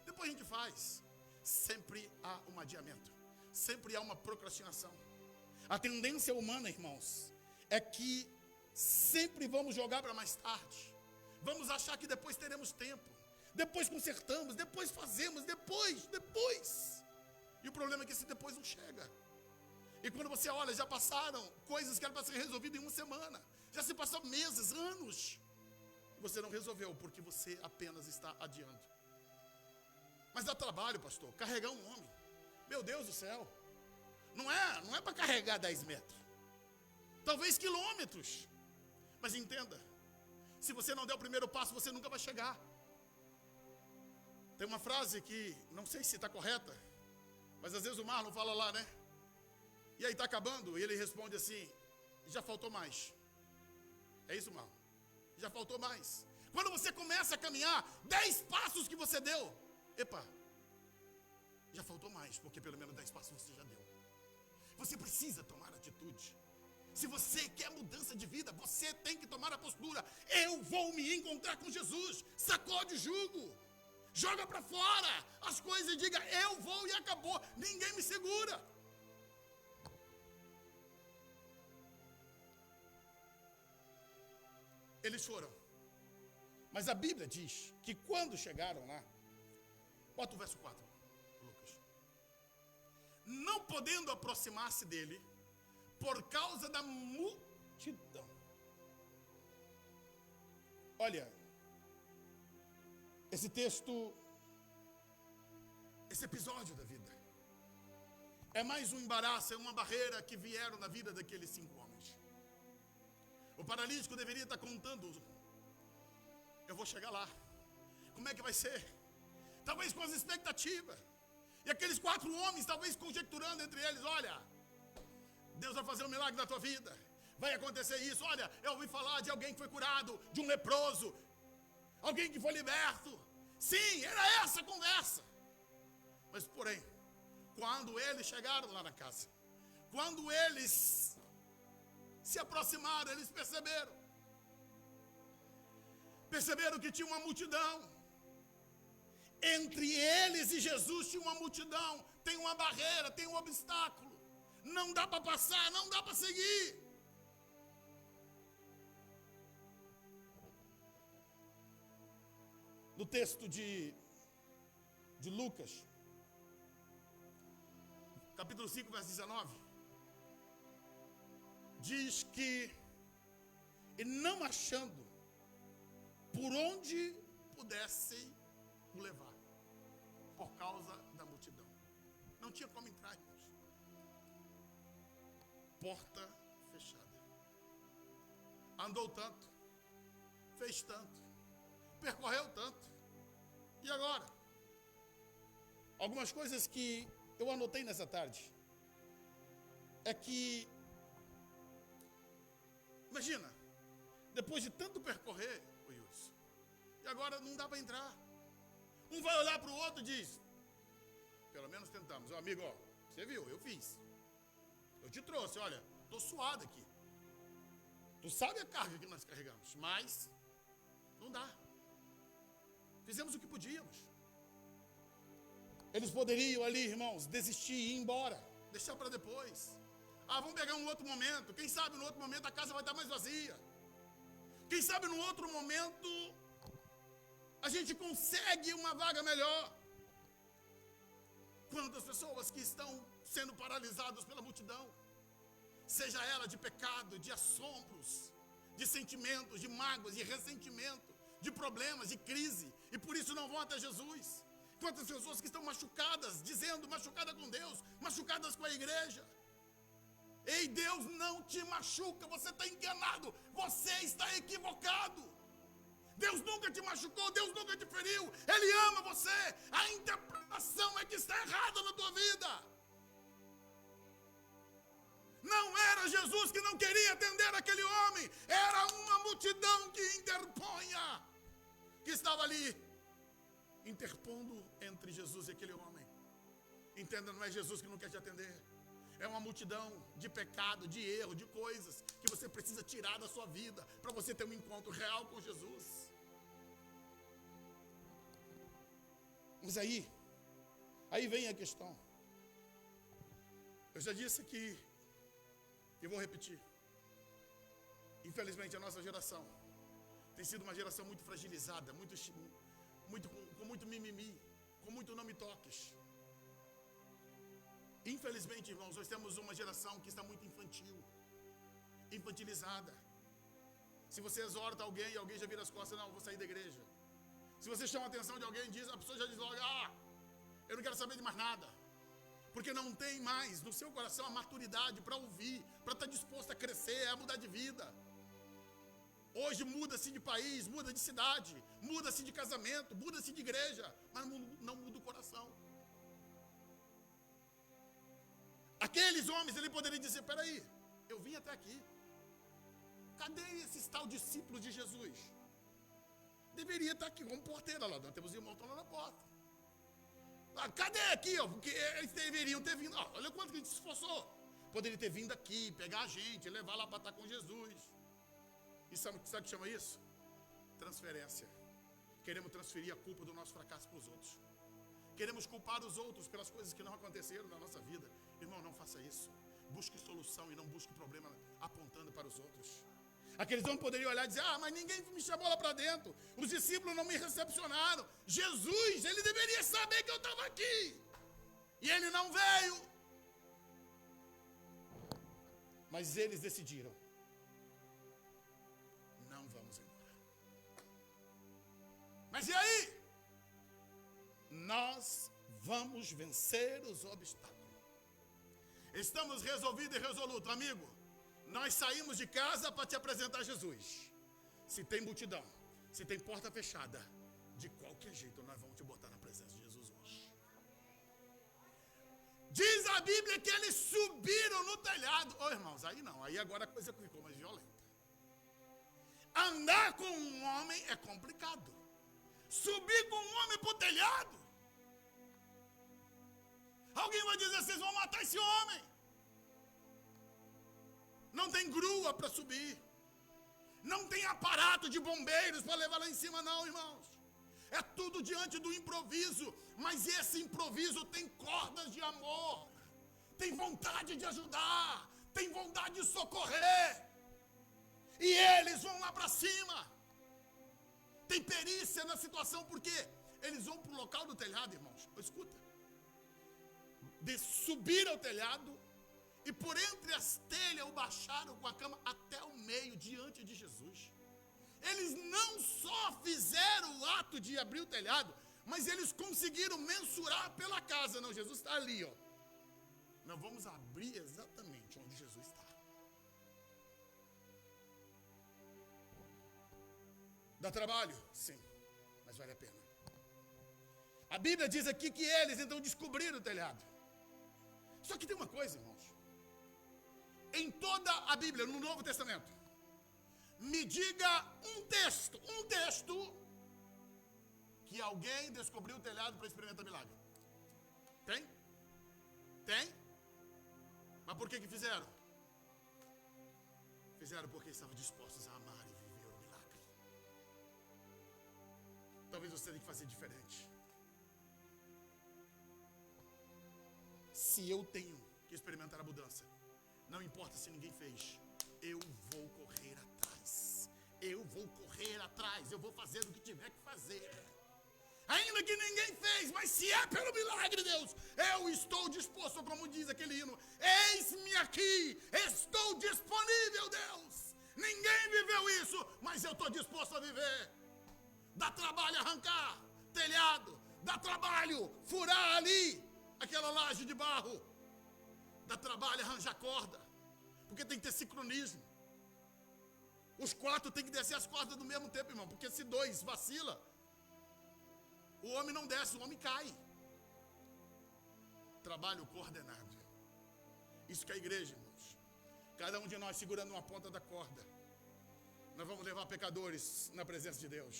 Depois a gente faz. Sempre há um adiamento. Sempre há uma procrastinação. A tendência humana, irmãos, é que sempre vamos jogar para mais tarde. Vamos achar que depois teremos tempo. Depois consertamos, depois fazemos, depois. E o problema é que esse depois não chega. E quando você olha, já passaram coisas que eram para ser resolvidas em uma semana. Já se passaram meses, anos. E você não resolveu, porque você apenas está adiando. Mas dá trabalho, pastor, carregar um homem. Meu Deus do céu. Não é para carregar 10 metros. Talvez quilômetros. Mas entenda, se você não der o primeiro passo, você nunca vai chegar. Tem uma frase que, não sei se está correta, mas às vezes o Marlon fala lá, né? E aí está acabando, e ele responde assim, já faltou mais. É isso, Marlon? Já faltou mais. Quando você começa a caminhar, 10 passos que você deu, epa, já faltou mais, porque pelo menos 10 passos você já deu. Você precisa tomar atitude. Se você quer mudança de vida, você tem que tomar a postura. Eu vou me encontrar com Jesus. Sacode o jugo. Joga para fora as coisas e diga, eu vou e acabou. Ninguém me segura. Eles foram. Mas a Bíblia diz que quando chegaram lá, bota o verso 4, Lucas. Não podendo aproximar-se dele, por causa da multidão. Olha, esse texto, esse episódio da vida, é mais um embaraço, é uma barreira que vieram na vida daqueles 5 homens. O paralítico deveria estar contando, eu vou chegar lá, como é que vai ser? Talvez com as expectativas. E aqueles 4 homens, talvez conjecturando entre eles, olha, Deus vai fazer um milagre na tua vida, vai acontecer isso, olha, eu ouvi falar de alguém que foi curado, de um leproso, alguém que foi liberto. Sim, era essa a conversa. Mas porém, quando eles chegaram lá na casa, quando eles se aproximaram, eles perceberam que tinha uma multidão. Entre eles e Jesus tinha uma multidão. Tem uma barreira, tem um obstáculo. Não dá para passar, não dá para seguir. No texto de Lucas, capítulo 5, verso 19, diz que, e não achando por onde pudessem o levar, por causa da multidão. Não tinha como entrar, irmãos. Porta fechada. Andou tanto, fez tanto, percorreu tanto. E agora? Algumas coisas que eu anotei nessa tarde é que, imagina, depois de tanto percorrer, o Yus, e agora não dá para entrar. Um vai olhar para o outro e diz, pelo menos tentamos. Amigo, ó, você viu, eu fiz. Eu te trouxe, olha, estou suado aqui. Tu sabe a carga que nós carregamos, mas não dá. Fizemos o que podíamos. Eles poderiam ali, irmãos, desistir e ir embora, deixar para depois. Ah, vamos pegar um outro momento. Quem sabe no outro momento a casa vai estar mais vazia. Quem sabe no outro momento a gente consegue uma vaga melhor. Quantas pessoas que estão sendo paralisadas pela multidão, seja ela de pecado, de assombros, de sentimentos, de mágoas, de ressentimento, de problemas, de crise, e por isso não vão até Jesus. Quantas pessoas que estão machucadas, dizendo machucadas com Deus, machucadas com a igreja. Ei, Deus não te machuca, você está enganado, você está equivocado. Deus nunca te machucou, Deus nunca te feriu, Ele ama você. A interpretação é que está errada na tua vida. Não era Jesus que não queria atender aquele homem, era uma multidão que interpunha, que estava ali, interpondo entre Jesus e aquele homem. Entenda, não é Jesus que não quer te atender. É uma multidão de pecado, de erro, de coisas que você precisa tirar da sua vida para você ter um encontro real com Jesus. Mas aí vem a questão. Eu já disse aqui, e vou repetir. Infelizmente a nossa geração tem sido uma geração muito fragilizada, com muito mimimi, com muito não me toques. Infelizmente, irmãos, nós temos uma geração que está muito infantilizada. Se você exorta alguém e alguém já vira as costas, não, eu vou sair da igreja. Se você chama a atenção de alguém, a pessoa já diz logo, eu não quero saber de mais nada. Porque não tem mais no seu coração a maturidade para ouvir, para estar disposto a crescer, a mudar de vida. Hoje muda-se de país, muda de cidade, muda-se de casamento, muda-se de igreja, mas não muda o coração. Aqueles homens, ele poderia dizer, peraí, eu vim até aqui. Cadê esses tal discípulos de Jesus? Deveria estar aqui, como porteira lá, nós temos irmão lá na porta. sabe, cadê aqui, ó? Porque eles deveriam ter vindo. Ó, olha quanto que a gente se esforçou. Poderia ter vindo aqui, pegar a gente, levar lá para estar com Jesus. E sabe o que chama isso? Transferência. Queremos transferir a culpa do nosso fracasso para os outros. Queremos culpar os outros pelas coisas que não aconteceram na nossa vida. Irmão, não faça isso. Busque solução e não busque problema apontando para os outros. Aqueles homens poderiam olhar e dizer, mas ninguém me chamou lá para dentro. Os discípulos não me recepcionaram. Jesus, ele deveria saber que eu estava aqui. E ele não veio. Mas eles decidiram, não vamos embora. Mas e aí? Nós vamos vencer os obstáculos. Estamos resolvidos e resolutos, amigo. Nós saímos de casa para te apresentar Jesus. Se tem multidão, se tem porta fechada, de qualquer jeito nós vamos te botar na presença de Jesus hoje. Diz a Bíblia que eles subiram no telhado. Irmãos, aí não, aí agora a coisa ficou mais violenta. Andar com um homem é complicado. Subir com um homem para o telhado. Alguém vai dizer, vocês vão matar esse homem. Não tem grua para subir. Não tem aparato de bombeiros para levar lá em cima não, irmãos. É tudo diante do improviso. Mas esse improviso tem cordas de amor. Tem vontade de ajudar. Tem vontade de socorrer. E eles vão lá para cima. Tem perícia na situação, porque eles vão para o local do telhado, irmãos. Escuta. Subiram ao telhado e por entre as telhas o baixaram com a cama até o meio, diante de Jesus. Eles não só fizeram o ato de abrir o telhado, mas eles conseguiram mensurar pela casa. Não, Jesus está ali, ó. Nós vamos abrir exatamente onde Jesus está. Dá trabalho? Sim, mas vale a pena. A Bíblia diz aqui que eles então descobriram o telhado. Só que tem uma coisa, irmãos. Em toda a Bíblia, no Novo Testamento, me diga um texto que alguém descobriu o telhado para experimentar milagre. Tem? Tem? Mas por que fizeram? Fizeram porque estavam dispostos a amar e viver o milagre. Talvez você tenha que fazer diferente. Se eu tenho que experimentar a mudança, não importa se ninguém fez, eu vou correr atrás. Eu vou correr atrás, eu vou fazer o que tiver que fazer. Ainda que ninguém fez, mas se é pelo milagre, Deus, eu estou disposto, como diz aquele hino, eis-me aqui, estou disponível, Deus. Ninguém viveu isso, mas eu estou disposto a viver. Dá trabalho arrancar telhado, dá trabalho furar ali aquela laje de barro, dá trabalho arranjar corda, porque tem que ter sincronismo. Os 4 tem que descer as cordas do mesmo tempo, irmão, porque se 2 vacila, o homem não desce, o homem cai. Trabalho coordenado. Isso que é a igreja, irmãos. Cada um de nós segurando uma ponta da corda. Nós vamos levar pecadores na presença de Deus.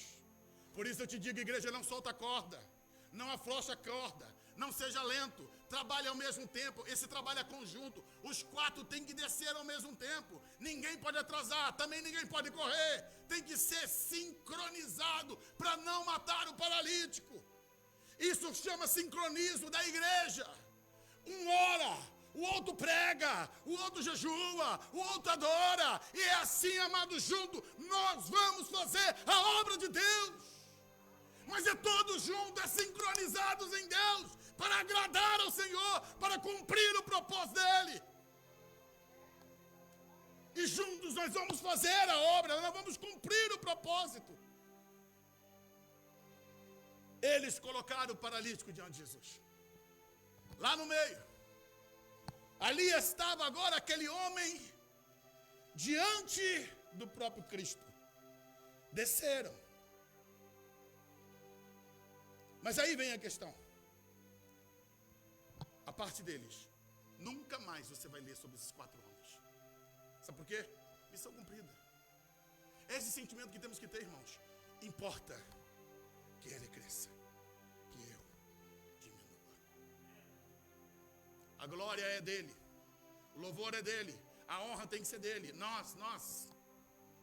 Por isso eu te digo, igreja, não solta a corda. Não afrouxa a corda. Não seja lento. Trabalhe ao mesmo tempo. Esse trabalho é conjunto. Os 4 têm que descer ao mesmo tempo. Ninguém pode atrasar. Também ninguém pode correr. Tem que ser sincronizado para não matar o paralítico. Isso chama sincronismo da igreja. Um ora, o outro prega, o outro jejua, o outro adora. E é assim, amados, junto, nós vamos fazer a obra de Deus. Mas é todos juntos, é sincronizados em Deus, para agradar ao Senhor, para cumprir o propósito dEle. E juntos nós vamos fazer a obra, nós vamos cumprir o propósito. Eles colocaram o paralítico diante de Jesus. Lá no meio. Ali estava agora aquele homem diante do próprio Cristo. Desceram. Mas aí vem a questão. A parte deles. Nunca mais você vai ler sobre esses 4 homens. Sabe por quê? Missão cumprida. Esse sentimento que temos que ter, irmãos. Importa que ele cresça, que eu diminua. A glória é dele. O louvor é dele. A honra tem que ser dele. Nós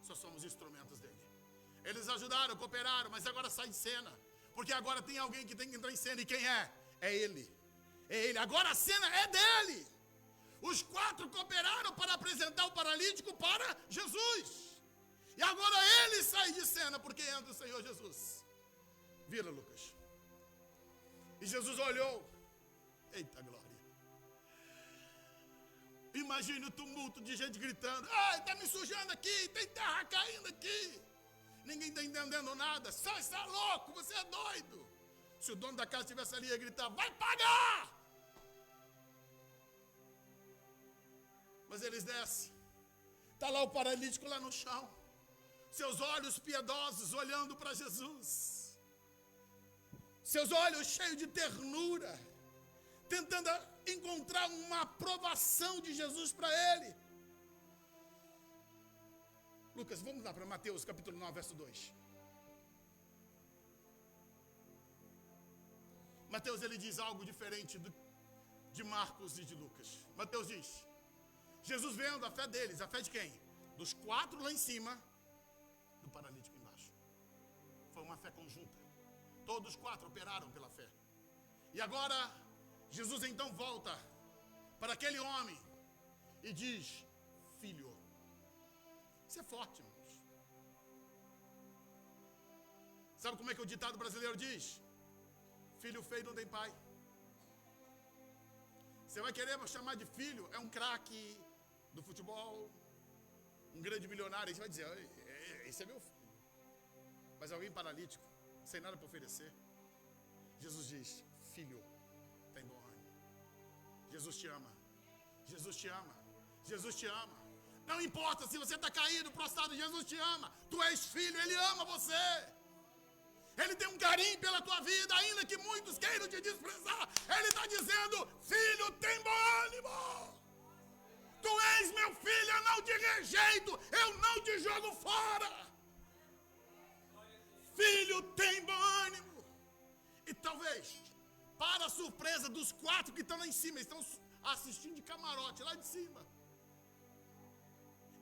só somos instrumentos dele. Eles ajudaram, cooperaram, mas agora sai de cena. Porque agora tem alguém que tem que entrar em cena. E quem é? É ele. É ele. Agora a cena é dele. Os 4 cooperaram para apresentar o paralítico para Jesus. E agora ele sai de cena porque entra o Senhor Jesus. Vira, Lucas. E Jesus olhou. Eita glória. Imagine o tumulto de gente gritando. Ai, está me sujando aqui, tem terra caindo aqui. Ninguém está entendendo nada. Você é louco, você é doido. Se o dono da casa estivesse ali, ia gritar, vai pagar! Mas eles descem. Está lá o paralítico lá no chão. Seus olhos piedosos olhando para Jesus. Seus olhos cheios de ternura. Tentando encontrar uma aprovação de Jesus para ele. Lucas, vamos lá para Mateus capítulo 9, verso 2. Mateus, ele diz algo diferente de Marcos e de Lucas. Mateus diz, Jesus vendo a fé deles, a fé de quem? Dos 4 lá em cima, do paralítico embaixo. Foi uma fé conjunta. Todos os 4 operaram pela fé. E agora, Jesus então volta para aquele homem e diz, filho. Isso é forte, irmãos. Sabe como é que o ditado brasileiro diz? Filho feio não tem pai. Você vai querer chamar de filho, é um craque do futebol, um grande milionário, você vai dizer, esse é meu filho. Mas alguém paralítico, sem nada para oferecer. Jesus diz, filho, tem bom ânimo. Jesus te ama. Jesus te ama. Jesus te ama. Não importa se você está caído, prostrado, Jesus te ama. Tu és filho, Ele ama você. Ele tem um carinho pela tua vida, ainda que muitos queiram te desprezar. Ele está dizendo, filho, tem bom ânimo. Tu és meu filho, eu não te rejeito, eu não te jogo fora. Filho, tem bom ânimo. E talvez, para a surpresa dos 4 que estão lá em cima, estão assistindo de camarote, lá de cima.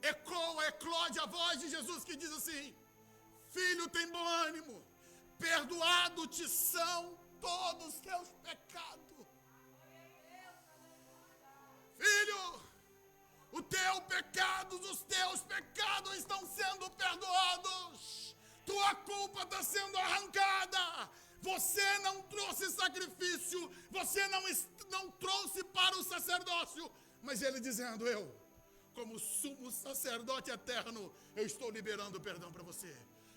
Eclode a voz de Jesus que diz assim, filho, tem bom ânimo, perdoado te são todos os teus pecados. Filho, os teus pecados estão sendo perdoados. Tua culpa está sendo arrancada. Você não trouxe sacrifício, você não trouxe para o sacerdócio, mas ele dizendo, como sumo sacerdote eterno, eu estou liberando perdão para você.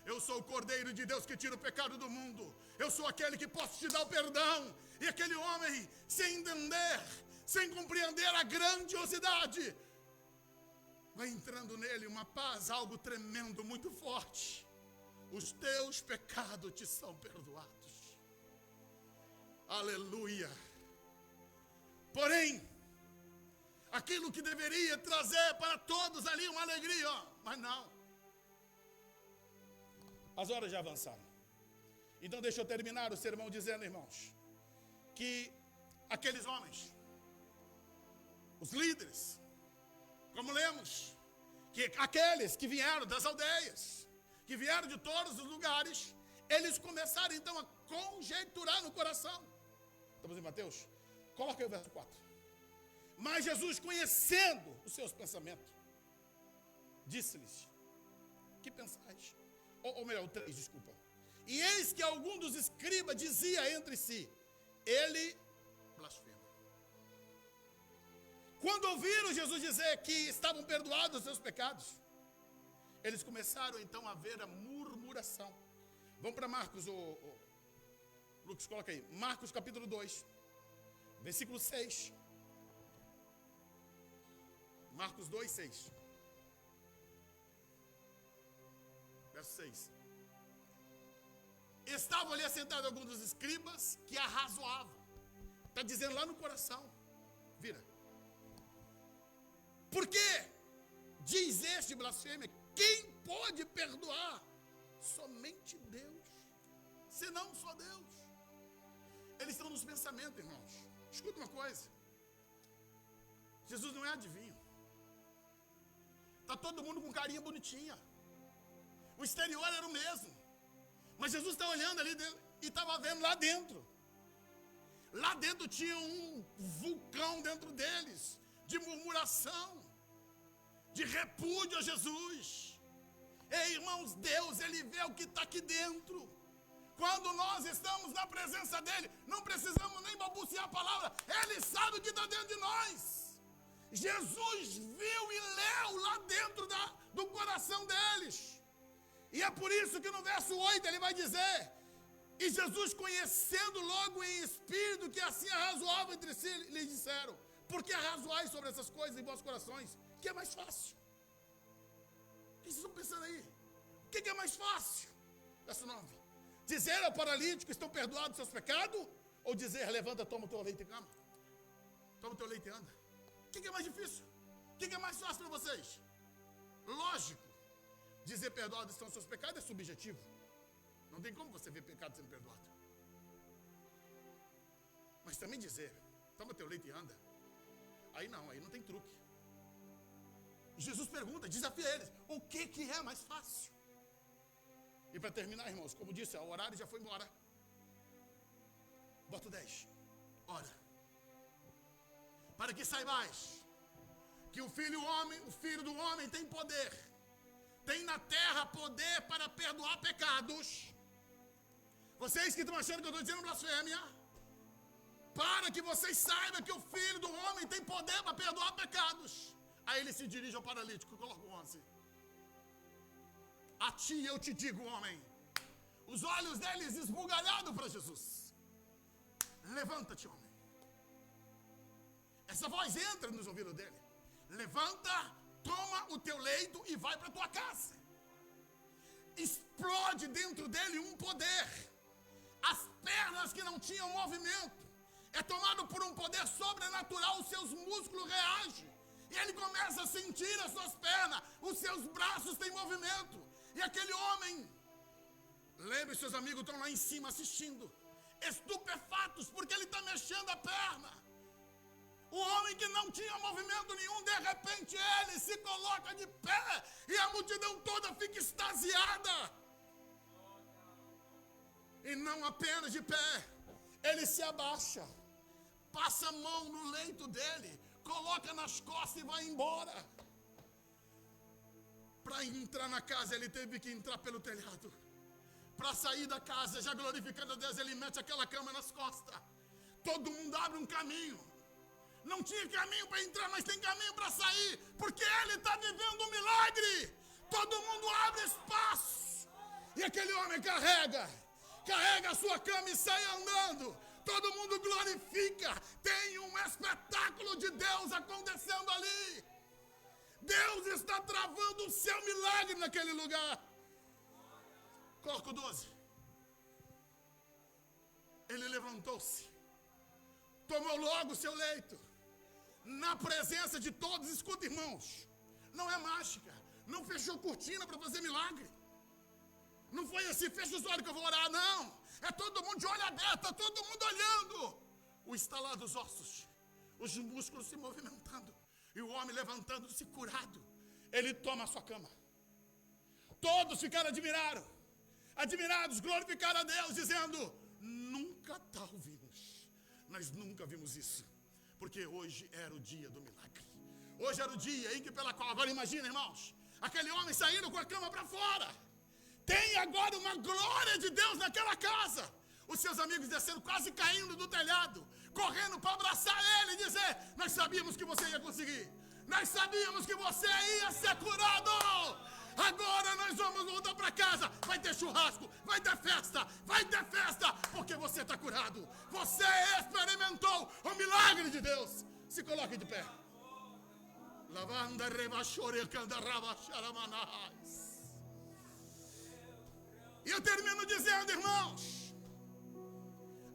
Eu sou o Cordeiro de Deus que tira o pecado do mundo. Eu sou aquele que posso te dar o perdão. E aquele homem, sem entender, sem compreender a grandiosidade, vai entrando nele uma paz, algo tremendo, muito forte. Os teus pecados te são perdoados. Aleluia. Porém, aquilo que deveria trazer para todos ali uma alegria, mas não. As horas já avançaram. Então deixa eu terminar o sermão dizendo, irmãos, que aqueles homens, os líderes, como lemos, que aqueles que vieram das aldeias, que vieram de todos os lugares, eles começaram então a conjecturar no coração. Estamos em Mateus? Coloca aí o verso 4. Mas Jesus, conhecendo os seus pensamentos, disse-lhes, que pensais? Ou melhor, o 3, desculpa. E eis que algum dos escribas dizia entre si, ele blasfema. Quando ouviram Jesus dizer que estavam perdoados os seus pecados, eles começaram então a ver a murmuração. Vamos para Marcos, Lucas, coloca aí. Marcos capítulo 2, versículo 6. Marcos 2, 6. Verso 6. Estavam ali assentados alguns dos escribas que arrazoavam. Está dizendo lá no coração. Vira. Por quê? Diz este blasfêmia. Quem pode perdoar? Somente Deus. Senão só Deus. Eles estão nos pensamentos, irmãos. Escuta uma coisa. Jesus não é adivinho. Está todo mundo com carinha bonitinha. O exterior era o mesmo. Mas Jesus está olhando ali dentro, e estava vendo lá dentro. Lá dentro tinha um vulcão dentro deles, de murmuração, de repúdio a Jesus. Ei, irmãos, Deus, Ele vê o que está aqui dentro. Quando nós estamos na presença dEle, não precisamos nem balbuciar a palavra. Ele sabe o que está dentro de nós. Jesus viu e leu lá dentro do coração deles. E é por isso que no verso 8 ele vai dizer: e Jesus, conhecendo logo em espírito que assim é razoável entre si, lhes disseram: por que arrazoais sobre essas coisas em vossos corações? O que é mais fácil? O que vocês estão pensando aí? O que é mais fácil? Verso 9: dizer ao paralítico: estão perdoados seus pecados? Ou dizer: levanta, toma o teu leite e cama? Toma o teu leite e anda. O que é mais difícil? O que é mais fácil para vocês? Lógico, dizer perdoados estão seus pecados é subjetivo. Não tem como você ver pecado sendo perdoado. Mas também dizer: toma teu leite e anda. Aí não tem truque. Jesus pergunta, desafia eles: o que é mais fácil? E para terminar, irmãos, como disse, o horário já foi embora. Bota o 10. Ora, para que saibais que o Filho do Homem tem poder, tem na terra poder para perdoar pecados. Vocês que estão achando que eu estou dizendo blasfêmia, para que vocês saibam que o Filho do Homem tem poder para perdoar pecados. Aí ele se dirige ao paralítico, coloca o 11. A ti eu te digo, homem. Os olhos deles esbugalhados para Jesus. Levanta-te, homem. Essa voz entra nos ouvidos dele. Levanta, toma o teu leito e vai para a tua casa. Explode dentro dele um poder. As pernas que não tinham movimento é tomado por um poder sobrenatural. Os seus músculos reagem. E ele começa a sentir as suas pernas. Os seus braços têm movimento. E aquele homem, lembre, seus amigos estão lá em cima assistindo, estupefatos, porque ele está mexendo a perna. O homem que não tinha movimento nenhum, de repente ele se coloca de pé e a multidão toda fica extasiada. E não apenas de pé, ele se abaixa, passa a mão no leito dele, coloca nas costas e vai embora. Para entrar na casa ele teve que entrar pelo telhado. Para sair da casa, já glorificando a Deus, ele mete aquela cama nas costas. Todo mundo abre um caminho. Não tinha caminho para entrar, mas tem caminho para sair, porque ele está vivendo um milagre. Todo mundo abre espaço. E aquele homem carrega a sua cama e sai andando. Todo mundo glorifica. Tem um espetáculo de Deus acontecendo ali. Deus está travando o seu milagre naquele lugar. Coloca o 12. Ele levantou-se, tomou logo o seu leito, na presença de todos. Escuta, irmãos, não é mágica, não fechou cortina para fazer milagre. Não foi assim: fecha os olhos que eu vou orar. Não, é todo mundo de olho aberto, é todo mundo olhando. O estalar dos ossos, os músculos se movimentando, e o homem levantando-se curado. Ele toma a sua cama. Todos ficaram admirados, glorificaram a Deus, dizendo: nunca tal vimos. Nós nunca vimos isso. Porque hoje era o dia do milagre. Hoje era o dia em que pela qual... Agora imagina, irmãos, aquele homem saindo com a cama para fora. Tem agora uma glória de Deus naquela casa. Os seus amigos descendo, quase caindo do telhado, correndo para abraçar ele e dizer: nós sabíamos que você ia conseguir. Nós sabíamos que você ia ser curado. Agora nós vamos voltar para casa. Vai ter churrasco, vai ter festa, porque você está curado. Você experimentou o milagre de Deus. Se coloque de pé. E eu termino dizendo, irmãos,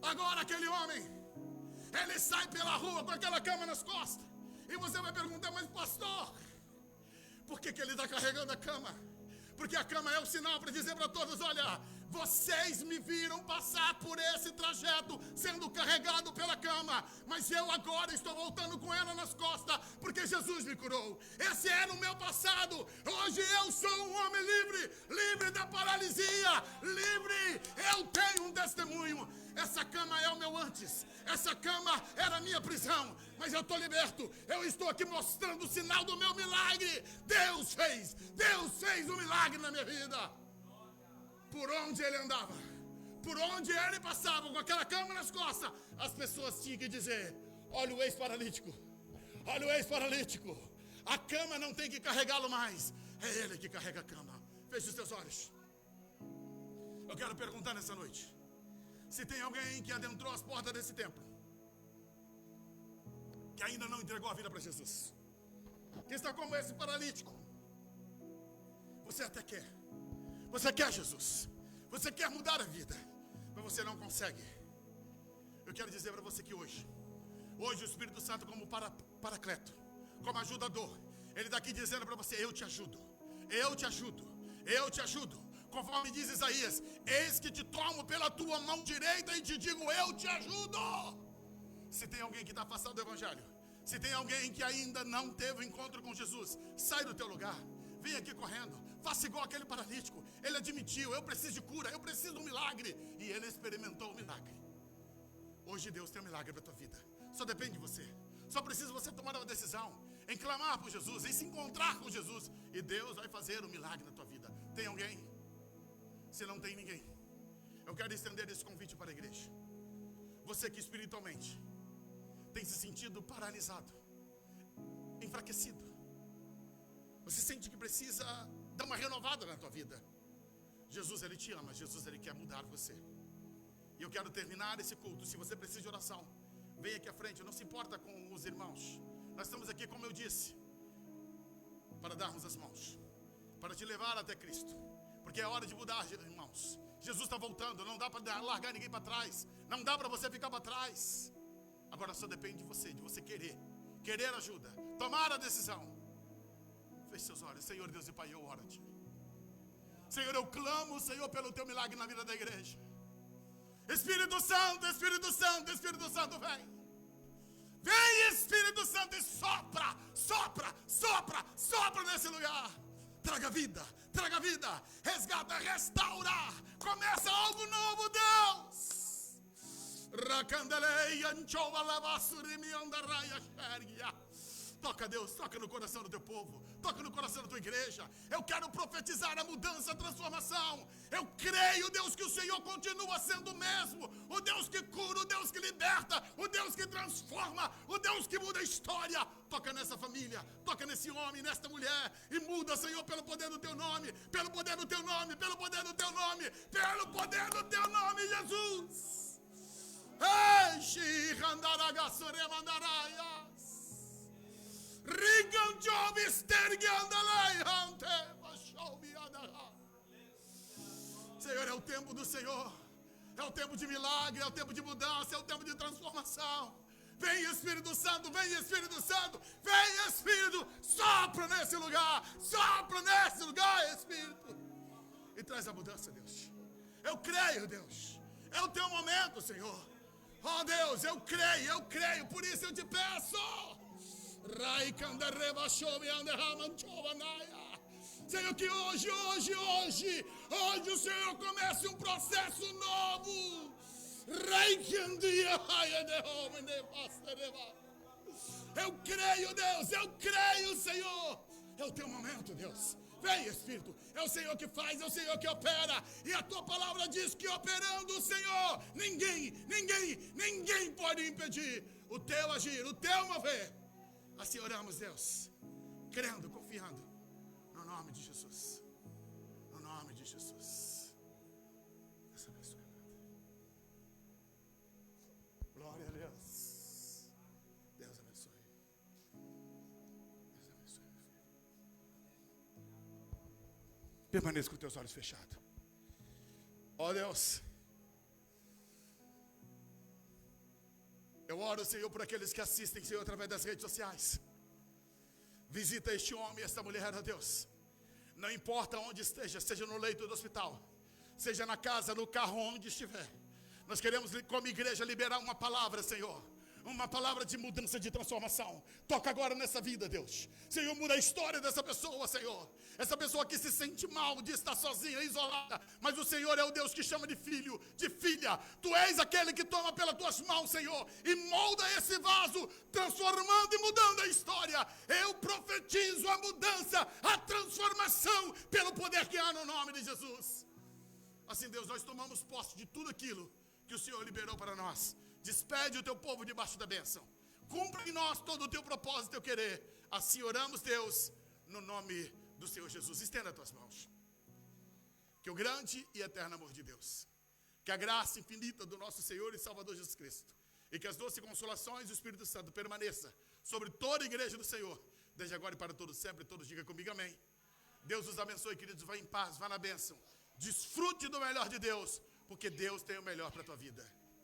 agora aquele homem, ele sai pela rua com aquela cama nas costas. E você vai perguntar: mas pastor, por que ele está carregando a cama? Porque a cama é o sinal para dizer para todos: olha, Vocês me viram passar por esse trajeto, sendo carregado pela cama, mas eu agora estou voltando com ela nas costas, porque Jesus me curou. Esse era o meu passado. Hoje eu sou um homem livre, livre da paralisia, livre. Eu tenho um testemunho. Essa cama é o meu antes, essa cama era a minha prisão, mas eu estou liberto. Eu estou aqui mostrando o sinal do meu milagre. Deus fez um milagre na minha vida. Por onde ele andava, por onde ele passava com aquela cama nas costas, as pessoas tinham que dizer: olha o ex-paralítico, olha o ex-paralítico. A cama não tem que carregá-lo mais, é ele que carrega a cama. Feche os teus olhos. Eu quero perguntar nessa noite, se tem alguém que adentrou as portas desse templo, que ainda não entregou a vida para Jesus, que está como esse paralítico. Você até quer, você quer Jesus, você quer mudar a vida, mas você não consegue. Eu quero dizer para você que hoje o Espírito Santo, como paracleto, como ajudador, ele está aqui dizendo para você: eu te ajudo, eu te ajudo, eu te ajudo. Conforme diz Isaías: eis que te tomo pela tua mão direita e te digo: eu te ajudo. Se tem alguém que está afastado do Evangelho, se tem alguém que ainda não teve um encontro com Jesus, sai do teu lugar, vem aqui correndo, faça igual aquele paralítico. Ele admitiu: eu preciso de cura, eu preciso de um milagre, e ele experimentou o milagre. Hoje Deus tem um milagre para a tua vida, só depende de você. Só precisa você tomar uma decisão, em clamar por Jesus, em se encontrar com Jesus, e Deus vai fazer um milagre na tua vida. Tem alguém? Se não tem ninguém, eu quero estender esse convite para a igreja. Você que espiritualmente tem se sentido paralisado, enfraquecido, você sente que precisa dar uma renovada na tua vida. Jesus, ele te ama, Jesus, ele quer mudar você. E eu quero terminar esse culto. Se você precisa de oração, vem aqui à frente, não se importa com os irmãos. Nós estamos aqui, como eu disse, para darmos as mãos, para te levar até Cristo. Porque é hora de mudar, irmãos. Jesus está voltando, não dá para largar ninguém para trás, não dá para você ficar para trás. Agora só depende de você querer ajuda, tomar a decisão. Feche seus olhos. Senhor Deus e Pai, eu oro a Ti. Senhor, eu clamo, Senhor, pelo Teu milagre na vida da igreja. Espírito Santo, Espírito Santo, Espírito Santo, vem. Vem, Espírito Santo, e sopra, sopra, sopra, sopra nesse lugar. Traga vida, resgata, restaura. Começa algo novo, Deus. Toca, Deus, toca no coração do teu povo, toca no coração da tua igreja. Eu quero profetizar a mudança, a transformação. Eu creio, Deus, que o Senhor continua sendo o mesmo, o Deus que cura, o Deus que liberta, o Deus que transforma, o Deus que muda a história. Toca nessa família, toca nesse homem, nesta mulher, e muda, Senhor, pelo poder do teu nome, pelo poder do teu nome, pelo poder do teu nome, pelo poder do teu nome, Jesus. Senhor, é o tempo do Senhor, é o tempo de milagre, é o tempo de mudança, é o tempo de transformação. Vem, Espírito Santo, vem, Espírito Santo, vem, Espírito, sopra nesse lugar, Espírito, e traz a mudança, Deus. Eu creio, Deus, é o teu momento, Senhor. Oh Deus, eu creio, por isso eu te peço. Senhor, que hoje o Senhor comece um processo novo. Eu creio, Deus, eu creio, Senhor. É o teu momento, Deus. Vem, Espírito, é o Senhor que faz, é o Senhor que opera. E a tua palavra diz que operando o Senhor, ninguém pode impedir o teu agir, o teu mover. Assim oramos, Deus, crendo, confiando, no nome de Jesus. No nome de Jesus. Deus abençoe. Glória a Deus. Deus abençoe. Deus abençoe, meu filho. Permaneça com os teus olhos fechados. Ó Deus, eu oro, Senhor, por aqueles que assistem, Senhor, através das redes sociais. Visita este homem e esta mulher, ó Deus. Não importa onde esteja, seja no leito do hospital, seja na casa, no carro, onde estiver. Nós queremos, como igreja, liberar uma palavra, Senhor. Uma palavra de mudança, de transformação. Toca agora nessa vida, Deus. Senhor, muda a história dessa pessoa, Senhor. Essa pessoa que se sente mal de estar sozinha, isolada. Mas o Senhor é o Deus que chama de filho, de filha. Tu és aquele que toma pelas tuas mãos, Senhor, e molda esse vaso, transformando e mudando a história. Eu profetizo a mudança, a transformação, pelo poder que há no nome de Jesus. Assim, Deus, nós tomamos posse de tudo aquilo que o Senhor liberou para nós. Despede o teu povo debaixo da bênção. Cumpra em nós todo o teu propósito e teu querer. Assim oramos, Deus, no nome do Senhor Jesus. Estenda as tuas mãos. Que o grande e eterno amor de Deus, que a graça infinita do nosso Senhor e Salvador Jesus Cristo, e que as doces consolações do Espírito Santo permaneça sobre toda a igreja do Senhor, desde agora e para todos sempre. Todos digam comigo amém. Deus os abençoe, queridos. Vá em paz, vá na bênção. Desfrute do melhor de Deus, porque Deus tem o melhor para a tua vida.